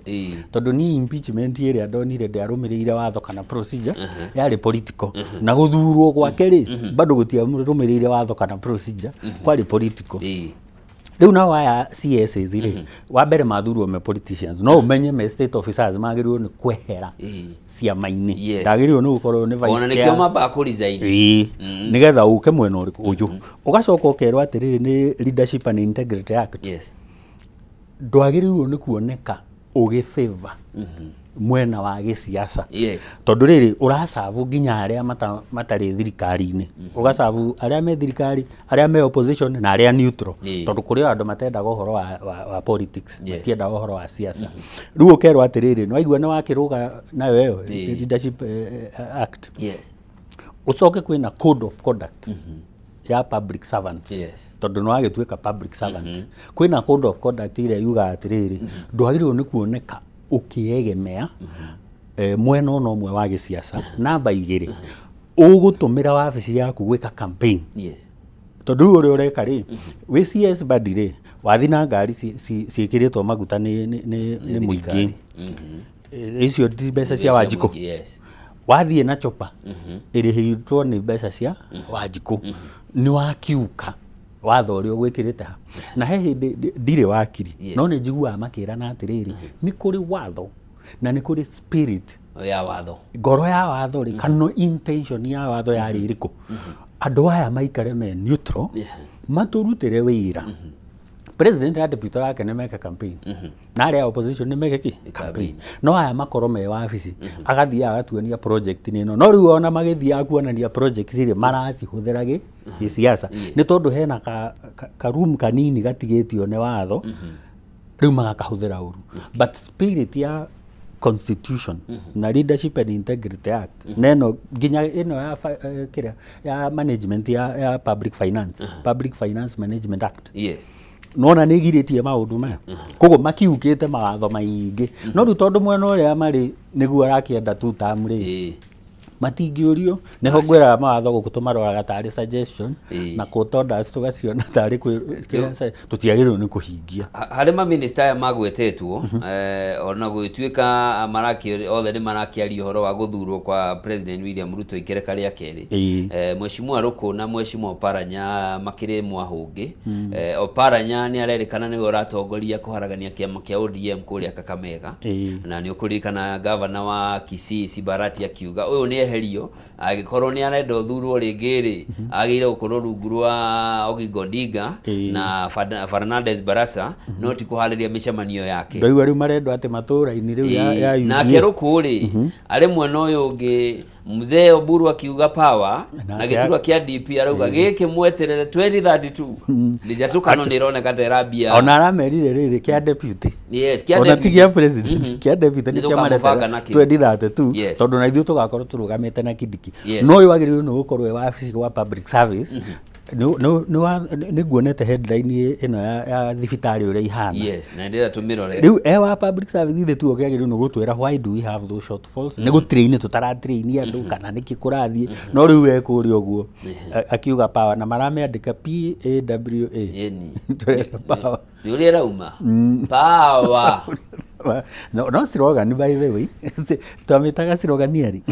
tondu ni impeachment iria ndonire ndiarumirire watho kana procedure yari political, na guthurwo gwake ri bado gutiarumirire watho kana procedure kwari political. Riu na waya CSs ri wa mbere mathurwo me politicians, no umenye me state officers magirwo ni kwehera ciama-ini, ndagirwo ni gukorwo ni vice chair, ona nikio mamba ku resign nigetha uke mwena uriku uyu ugacoka ukerwo atiriri ni Leadership and Integrity Act. Ndwagirwo ni kuoneka ugifavor mwena wa gisiasa, tondu riri urasavu nginya aria matari thirikari-ini, ugasavu aria me thirikari, aria me opposition na aria neutral, tondu kuri andu matendaga uhoro wa politics, matiendaga uhoro wa siasa. Riu ukerwo atiriri no aigua ni wakiruga nayo iyo Leadership Act, ucoke kwina code of conduct ya public servants, tondu no agituika public servant, kwina code of conduct iria yuga atiriri ndwagirwo ni kuoneka ukiegemea mwena ono umwe wa gisiasa. Namba 2 ugutumira wabici yaku gwika campaign, tondu uri ureka ri wi CS badi ri wathi na ngari ciikiritwo maguta ni muingi, icio ti mbeca cia Wanjiku, wathie na chopa irihitwo ni mbeca cia Wanjiku, ni wakiuka watho uri gwikirite na he ndire wakiri, no ni njigua makira na atiriri ni kuri watho na ni kuri spirit ya watho, ngoro ya watho ri kana intention ya watho yari iriku. Andu aya maikare me neutral, maturutire wira. President ya deputy wake ni meka campaign, na aria opposition ni meka campaign, no aya makoro me wabici agathia agatuania project ni no riu ona magithia akuonania project ri maracihũthĩra gĩsiasa ni tondu hena ka room kanini gatigĩtio ni watho, riu magakahũthĩra ũru. But spirit ya constitution na Leadership and Integrity Act neno ginya ino ya kira ya management ya public finance management act, nona ni giritie maundu maya koguo makiukite mawatho maingi, no riu tondu mwena uria mari niguo arakienda tu term ri matingiurio neho ngwira mawatho gukutuma roraga tari suggestion na kutonda tugaciona tari tutiagirwo ni kuhingia hari ma minister ya magwetetwo ona gwituika maraki othe ni marakiaria horo wa guthurwo kwa President William Ruto ikereka ria keri. Mheshimiwa Ruku na Mheshimiwa Oparanya makire mwahungi. Oparanya ni arerikana ni uratongoria kuharagania kiama kia ODM kuria Kakamega, na ni ukurikana governor wa Kisii Sibarati akiuga uyu ni eherio agikorwo ni arenda thurwo ringiri agire gukorwo rungu rwa Oginga Odinga na Fernandes Barasa no ti kuhariria micemanio yake ndoigwa riu marendo ati matura-ini riu ya UDA na kerukuri ari mwena uyu ungi mzee Oburu akiuga power na giturwa kia DP arauga giki mweterere 2032 lijatuka ni roneka terabia ona aramerire riri kia deputy yes kia deputy ona tigia president kia deputy ni kia mareta 2032 tondu na ithuĩ tugakorwo turugamite na kidiki no uyu agiriru no gukorwo wabici wa public service ni nguonete headline ino ya thibitari uria ihana yes na ndira tumirore riu wa public service ithe tu okiagiriru no gutwira why do we have those shortfalls ni gutrain tutaratrain andu kana niki kurathie no riu ekuri oguo akiuga power na marameandika PAWA power ni uria rauma power no slogan by the way twamitaga slogan yari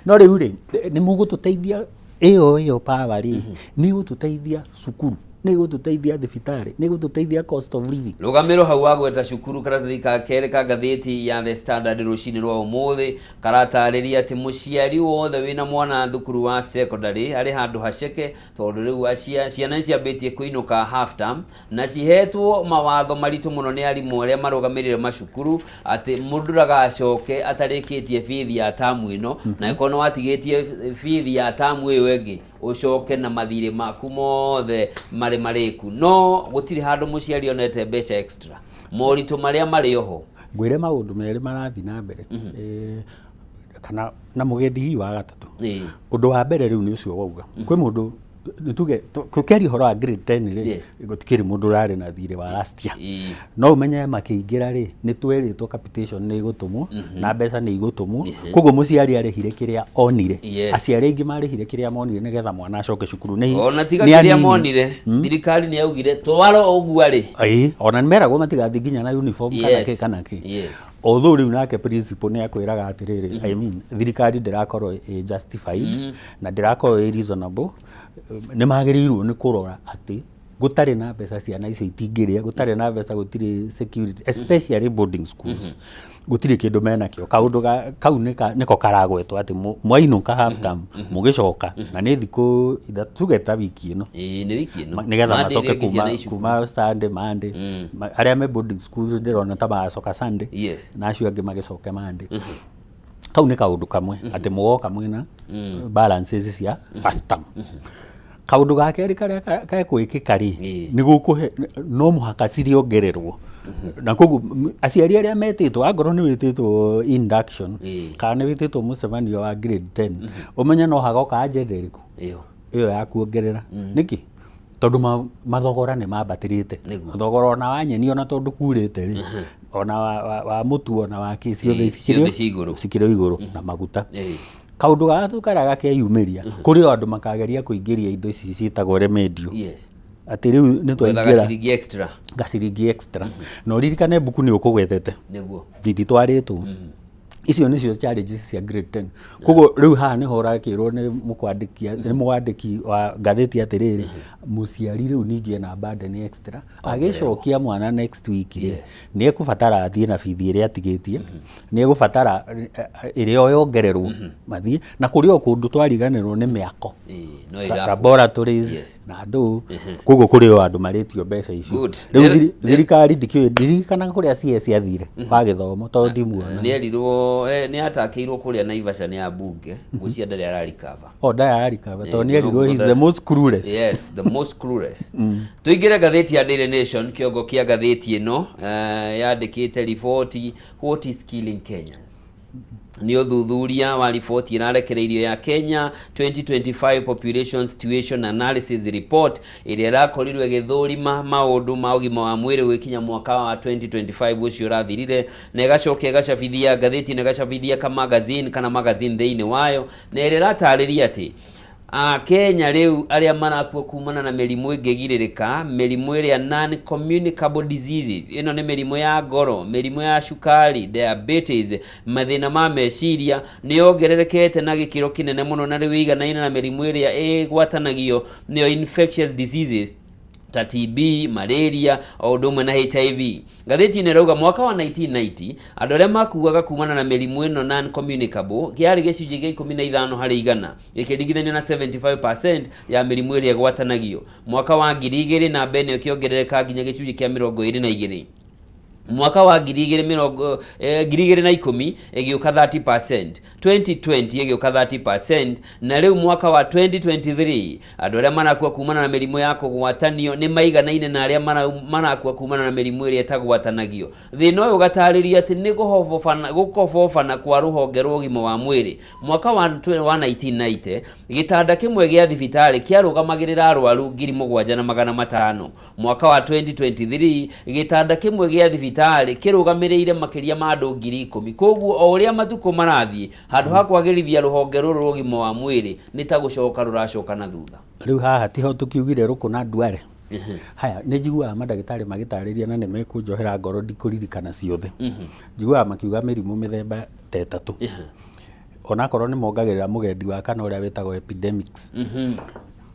no riu ri ni mugututeithia iyo power ri ni gututeithia cukuru ni gututeithia thibitari ni gututeithia cost of living rugamiro hau agweta cukuru karatathi ka kere ka gatheti ya The Standard rucini rwa umuthi karatariria ati muciari wothe wina mwana thukuru wa secondary ari handu haceke tondu riu ciana ciambitie kuinuka half term na cihetwo mawatho maritu muno ni arimu aria marugamirire macukuru ati mundu ndagacoke atarikitie bithi ya tamu ino na ikono watigitie bithi ya tamu iyo ingi ucoke na mathire maku mothe mariku no gutiri handu muciari onete mbeca extra moritu maria mari oho ngwire maundu meri marathi na mbere kana na mugendi wa gatatu undu wa mbere riu ni ucio wauga kwi mundu nituge tukeri horo wa grade 10 ri gutikiri mundu rari na thire wa last year no umenye makiingira ri ni tweritwo capitation ni gutumwo na mbeca ni igutumwo koguo muciari arihire kiria onire aciari ingi marihire kiria monire nigetha mwana acoke cukuru ni ona tiga kiria monire thirikari ni yaugire twaro ogua ri ona meragwo matigathi nginya na uniform kana ki although riu nake principal ni akwiraga atiriri I mean thirikari ndirakorwo justified na ndirakorwo reasonable ni magiriirwo ni kurora ati gutari na mbeca ciana icio itingiria gutari na mbeca gutiri security especially boarding schools gutiri kindu mena kio kaundu kau niko karagwetwo ati mwainuka half term mugicoka na ni thiku tugeta wiki ino ni wiki ino nigetha macoke kuma Sunday Monday aria me boarding schools ndirona ta macoka Sunday na acio angi magicoke Monday kau ni kaundu kamwe ati mugoka mwina balances cia first term kaundu gake karia kaekwikika ri ni gukuhe no muhaka ciriongererwo na koguo aciari aria metitwo angoro ni wititwo induction kana ni wititwo mucemanio wa grade 10 umenya no hagoka ajenderiko iyo ya kuongerera niki tondu mathogora ni mambatirite mathogora ona wa nyeni ona tondu kurite ri ona wa mutu ona wa kisi cikiro iguru na maguta kaundu gatu karaga keyumiria kuri andu makageria kuingiria indo ici citagwo remedio ati riu ni twaingira gaciringi extra no ririkane buku ni ukugwetete niguo ndititwaritwo icio nicio challenges cia grade 10 koguo riu ha ni hora kirwo ni mukwandiki wa gatheti atiriri muciari riu ningie na burden extra agicokia mwana next week ni ekubatara athie na bithi iria atigitie ni ekubatara iria yongererwo mathie na kuri o kundu twariganirwo ni miako laboratories na andu koguo kuri o andu maritio mbeca icio riu thirikari ndirikana kuria CS athire ba githomo tondu ndimuona ni erirwo ni atakiirwo kuria Naivasha ni abunge mucia ndari ararikava ndari ararikava tondu ni erirwo is the most clueless the most clueless tuingire gatheti ya Daily Nation kiongo kia gatheti ino yandikite ripoti what is killing Kenyans ni uthuthuria wa ripoti irarekereirio ya Kenya 2025 Population Situation Analysis Report iria irakorirwe githurima maundu ma ugima wa mwiri wikinya mwaka wa 2025 ucio rathirire na igacokia gacabithia gatheti na gacabithia ka magazine kana magazine theini wayo na iria ratariria ati Kenya riu aria marakua kumana na merimu ingigiririka merimu iria non communicable diseases ino ni merimu ya ngoro merimu ya cukari diabetes mathina ma meciria ni ongererekete na gikiro kinene muno na riu iganaina na merimu iria igwatanagio nio infectious diseases ta TB, malaria, o ndumwe na HIV. Ngathĩti nĩrauga mwaka wa 1990 andũ arĩa makuaga kumana na mĩrimũ ĩno non-communicable kĩarĩ gĩcunjĩ gĩa 15 harĩ igana gĩkĩringithanio na 75% ya mĩrimũ ĩrĩa ĩgwatanagio. Mwaka wa 2000 na mbene kĩongerereka nginya gĩcunjĩ kĩa 22. Mwaka wa 2010 ĩgĩũka 30%, 2020 ĩgĩũka 30%, na rĩu mwaka wa 2023 andũ arĩa marakua kumana na mĩrimũ ya kũgwatanio nĩ maiganaine na arĩa marakua kumana na mĩrimũ ĩrĩa ĩtagwatanagio. Thĩna ũyũ ũgatarĩria atĩ nĩ gũkobobana kwa rũhonge rwa ũgima wa mwĩrĩ. Mwaka wa 1990 gĩtanda kĩmwe gĩa thibitarĩ kĩarũgamagĩrĩra arwaru 7,500. Mwaka wa 2023 gĩtanda kĩmwe gĩa thibitarĩ kĩrũgamĩrĩire makĩria ma andũ 10,000. Koguo o ũrĩa matukũ marathiĩ handũ ha kwagĩrithia rũhonge rũrũ rwa ũgima wa mwĩrĩ nĩ ta gũcoka rũracoka na thutha. Rĩu haha tiho tũkiugire rũkũ na ndware. Haya nĩ njiguaga mandagĩtarĩ magĩtarĩria na nĩ mekũnjohera ngoro ndikũririkana ciothe. Njiguaga makiuga mĩrimũ mĩthemba ta 3. Onakorwo nĩ mongagĩrĩra mũgendi wa kana ũrĩa wĩtagwo epidemics.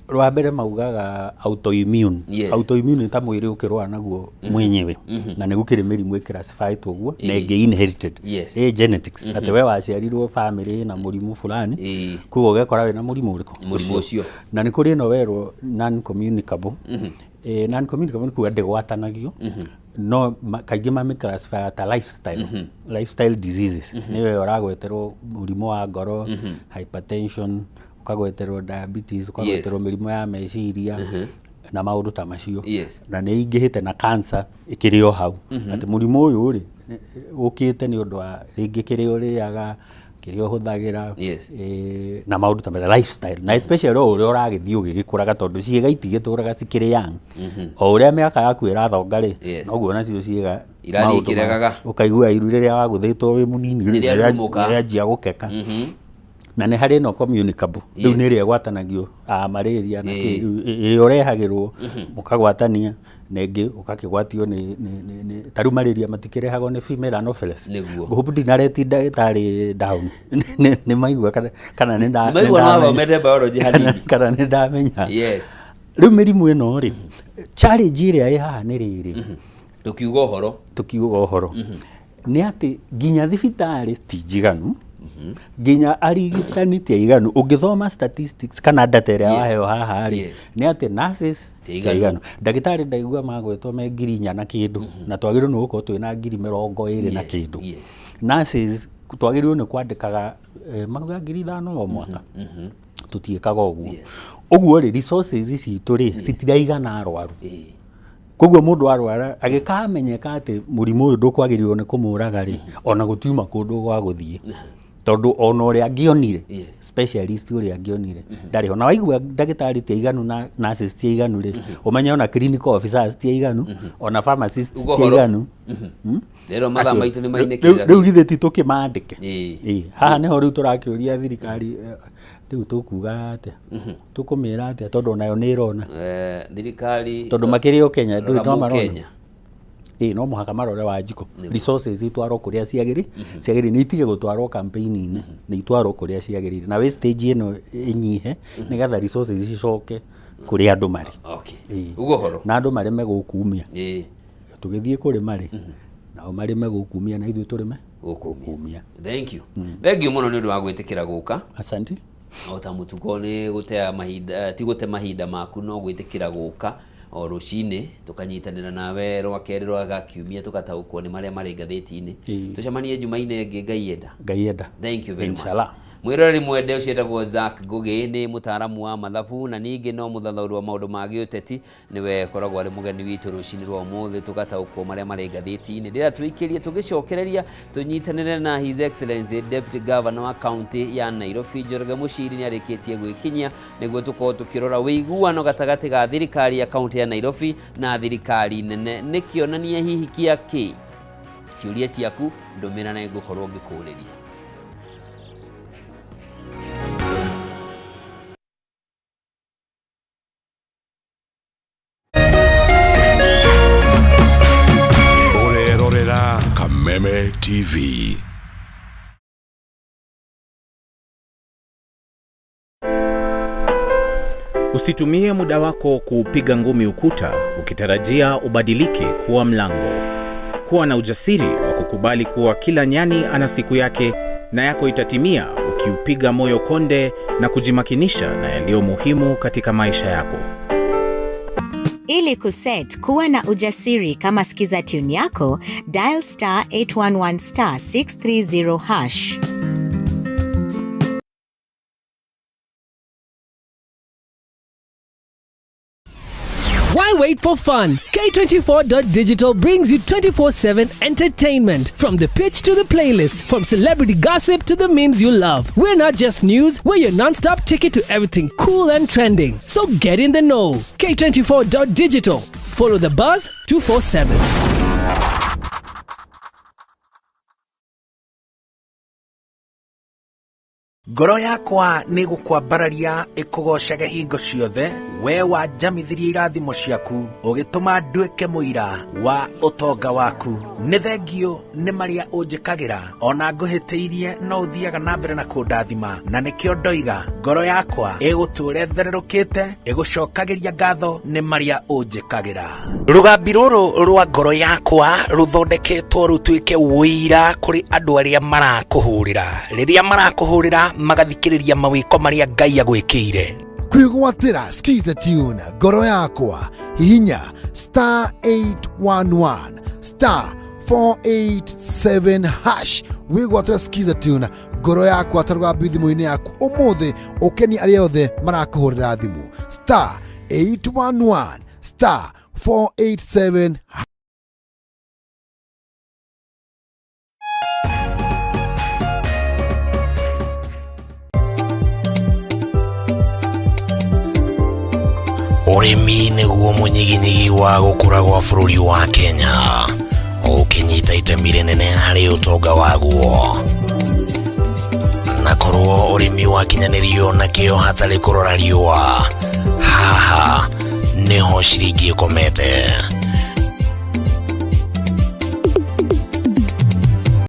Rwa mbere maugaga autoimmune. Autoimmune ta mwĩrĩ ũkĩrũa naguo mwenyewe na nĩ gũkĩrĩ mĩrimũ ĩclassified ũguo na ĩngĩ inherited. Genetics. Atĩ we waciarirwo family na mũrimũ fulani koguo ũgekora wĩna mũrimũ ũrĩkũ ũcio. Na nĩ kũrĩ ĩno werwo non-communicable. Non-communicable nĩ kuuga ndĩgwatanagio no kaingĩ mamĩclassify ta lifestyle diseases. Nĩwe ũragweterwo mũrimũ wa ngoro, hypertension, ukagweterwo diabetes, ukagweterwo mĩrimũ ya meciria na maũndũ ta macio. Na nĩ ingĩhĩte na cancer ĩkĩrĩ o hau. Atĩ mũrimũ ũyũ rĩ ũkĩte nĩ ũndũ wa rĩngĩ kĩrĩa ũrĩaga, kĩrĩa ũhũthagĩra, na maũndũ ta lifestyle, na especially o ũrĩa ũragĩthiĩ ũgĩgĩkũraga tondũ ciĩga itigĩtũraga cikĩrĩ young. O ũrĩa mĩaka yaku ĩrathonga rĩ noguo nacio ciĩga irathiĩkĩragaga, ũkaigua iru rĩrĩa wagũthĩtwo wĩ mũnini rĩanjia gũkeka. Na nĩ harĩ no communicable. Rĩu nĩ ĩrĩa ĩgwatanagio malaria na ĩrĩa ũrehagĩrwo mũkagwatania na ĩngĩ ũgakĩgwatio nĩ tarĩu malaria matikĩrehagwo nĩ female anopheles. Ngũhũpu ndinareti ndagĩtarĩ down nĩ maigua kana nĩ ndamenya. Rĩu mĩrimũ ĩno rĩ challenge ĩrĩa ĩ haha nĩ rĩrĩ, tukiuga ũhoro nĩ atĩ nginya thibitarĩ ti njiganu, nginya arigitani ti aiganu. Ũngĩthoma statistics kana data ĩrĩa waheo haha rĩ nĩ atĩ nurses ti aiganu. Ndagĩtarĩ ndaigua magwetwo me 4,000 na kĩndũ na twagĩrĩirwo nĩ gũkorwo twĩna 20,000 na kĩndũ. Nurses twagĩrĩirwo nĩ kwandĩkaga mauga 5,000 o mwaka. Tutiĩkaga ũguo. Ũguo rĩ resources citũ rĩ citiraigana arwaru. Koguo mũndũ arwara agĩkamenyeka atĩ mũrimũ ũyũ ndũkwagĩrĩirwo nĩ kũmũraga rĩ ona gũtiuma kũndũ gwa gũthiĩ tondũ ona ũrĩa angĩonire specialist ũrĩa angĩonire ndarĩ ho. Na waigua ndagĩtarĩ ti aiganu na nurses ti aiganu rĩ ũmenye ona clinical officers ti aiganu ona pharmacists ti aiganu. Rĩu githĩ ti tũkĩmandĩke. Haha nĩho rĩu tũrakĩũria thirikari rĩu tũkuga atĩa, tũkũmĩra atĩa tondũ nayo nĩ ĩrona thirikari tondũ makĩrĩ o Kenya ndũĩ no marona. No mũhaka marore Wanjikũ resources itwarwo kũrĩa ciagĩrĩire, nĩ itige gũtwarwo campaign-inĩ, nĩ itwarwo kũrĩa ciagĩrĩire na wastage ĩno ĩnyihe nĩgetha resources cicoke kũrĩa andũ marĩ. Na andũ marĩme gũkumia tũgĩthiĩ kũrĩma rĩ nao marĩme gũkumia na ithuĩ tũrĩme gũkumia. Thank you mũno nĩ ũndũ wa gwĩtĩkĩra gũka. Asante. O ta mũtugo nĩ gũtea mahinda, ti gũte mahinda maku no gwĩtĩkĩra gũka o rũcinĩ tũkanyitanĩra nawe rwa kerĩ rwa gakiumia tũgataũkwo nĩ marĩa marĩ ngathĩti-inĩ. Tũcemanie Jumaine ĩngĩ Ngai enda. Thank you very much. Mwĩroreri mwende ũcio etagwo Zack Ngũgĩ nĩ mũtaaramu wa mathabu na ningĩ no mũthathaũri wa maũndũ ma gĩũteti, nĩwe koragwo arĩ mũgeni witũ rũcinĩ rwa ũmũthĩ tũgataũkwo marĩa marĩ ngathĩti-inĩ. Rĩrĩa twĩkĩrie tũgĩcokereria tũnyitanĩre na His Excellency Deputy Governor wa kaunti ya Nairobi Njoroge Mũciri nĩ arĩkĩtie gwĩkinyia nĩguo tũkorwo tũkĩrora wĩiguano gatagatĩ ga thirikari ya kaunti ya Nairobi na thirikari nene nĩ kĩonania hihi kĩa kĩ. Ciũria ciaku ndũmĩra na ngũkorwo ngĩkũũrĩria. Kameme TV. Usitumie muda wako kupiga ngumi ukuta ukitarajia ubadilike kuwa mlango. Kuwa na ujasiri wa kukubali kuwa kila nyani ana siku yake, na yako itatimia ukiupiga moyo konde na kujimakinisha na yaliyo muhimu katika maisha yako. Ili kuset kuwa na ujasiri kama Skiza tune yako, dial *811*630#. Why wait for fun? K24.digital brings you 24/7 entertainment. From the pitch to the playlist, from celebrity gossip to the memes you love. We're not just news, we're your non-stop ticket to everything cool and trending. So get in the know. K24.digital. Follow the buzz 247. Ngoro yakwa nĩ gũkwambararia ĩkũgocage hingo ciothe, we wanjamithirie irathimo ciaku ũgĩtũma nduĩke mũira wa ũtonga waku. Nĩ thengio nĩ marĩa ũnjĩkagĩra, ona ngũhĩtĩirie no ũthiaga na mbere na kũndathima, na nĩkĩo ndoiga ngoro yakwa ĩgũtũũre thererũkĩte ĩgũcokagĩria ngatho nĩ marĩa ũnjĩkagĩra. Rũgambi rũrũ rwa ngoro yakwa rũthondeketwo rũtuĩke ũira kũrĩ andũ arĩa marakũhũrĩra, rĩrĩa marakũhũrĩra magathikĩrĩria mawĩko marĩa Ngai agwĩkĩire. Kwĩgwatĩra Skiza tune ngoro yakwa, hihinya *811 *487#. Wĩgwatĩra Skiza tune ngoro yakwa ta rũgambi thimũ-inĩ yaku ũmũthĩ, ũkeni arĩa othe marakũhũrĩra thimũ. *811 *487#. Ũrĩmi nĩguo mũnyiginyigi wa gũkũra gwa bũrũri wa Kenya, ũkĩnyita itemi rĩnene harĩ ũtonga waguo. Na korwo ũrĩmi wakinyanĩrio na kĩo hatarĩ kũrora riũa, haha nĩho ciringi ĩkomete.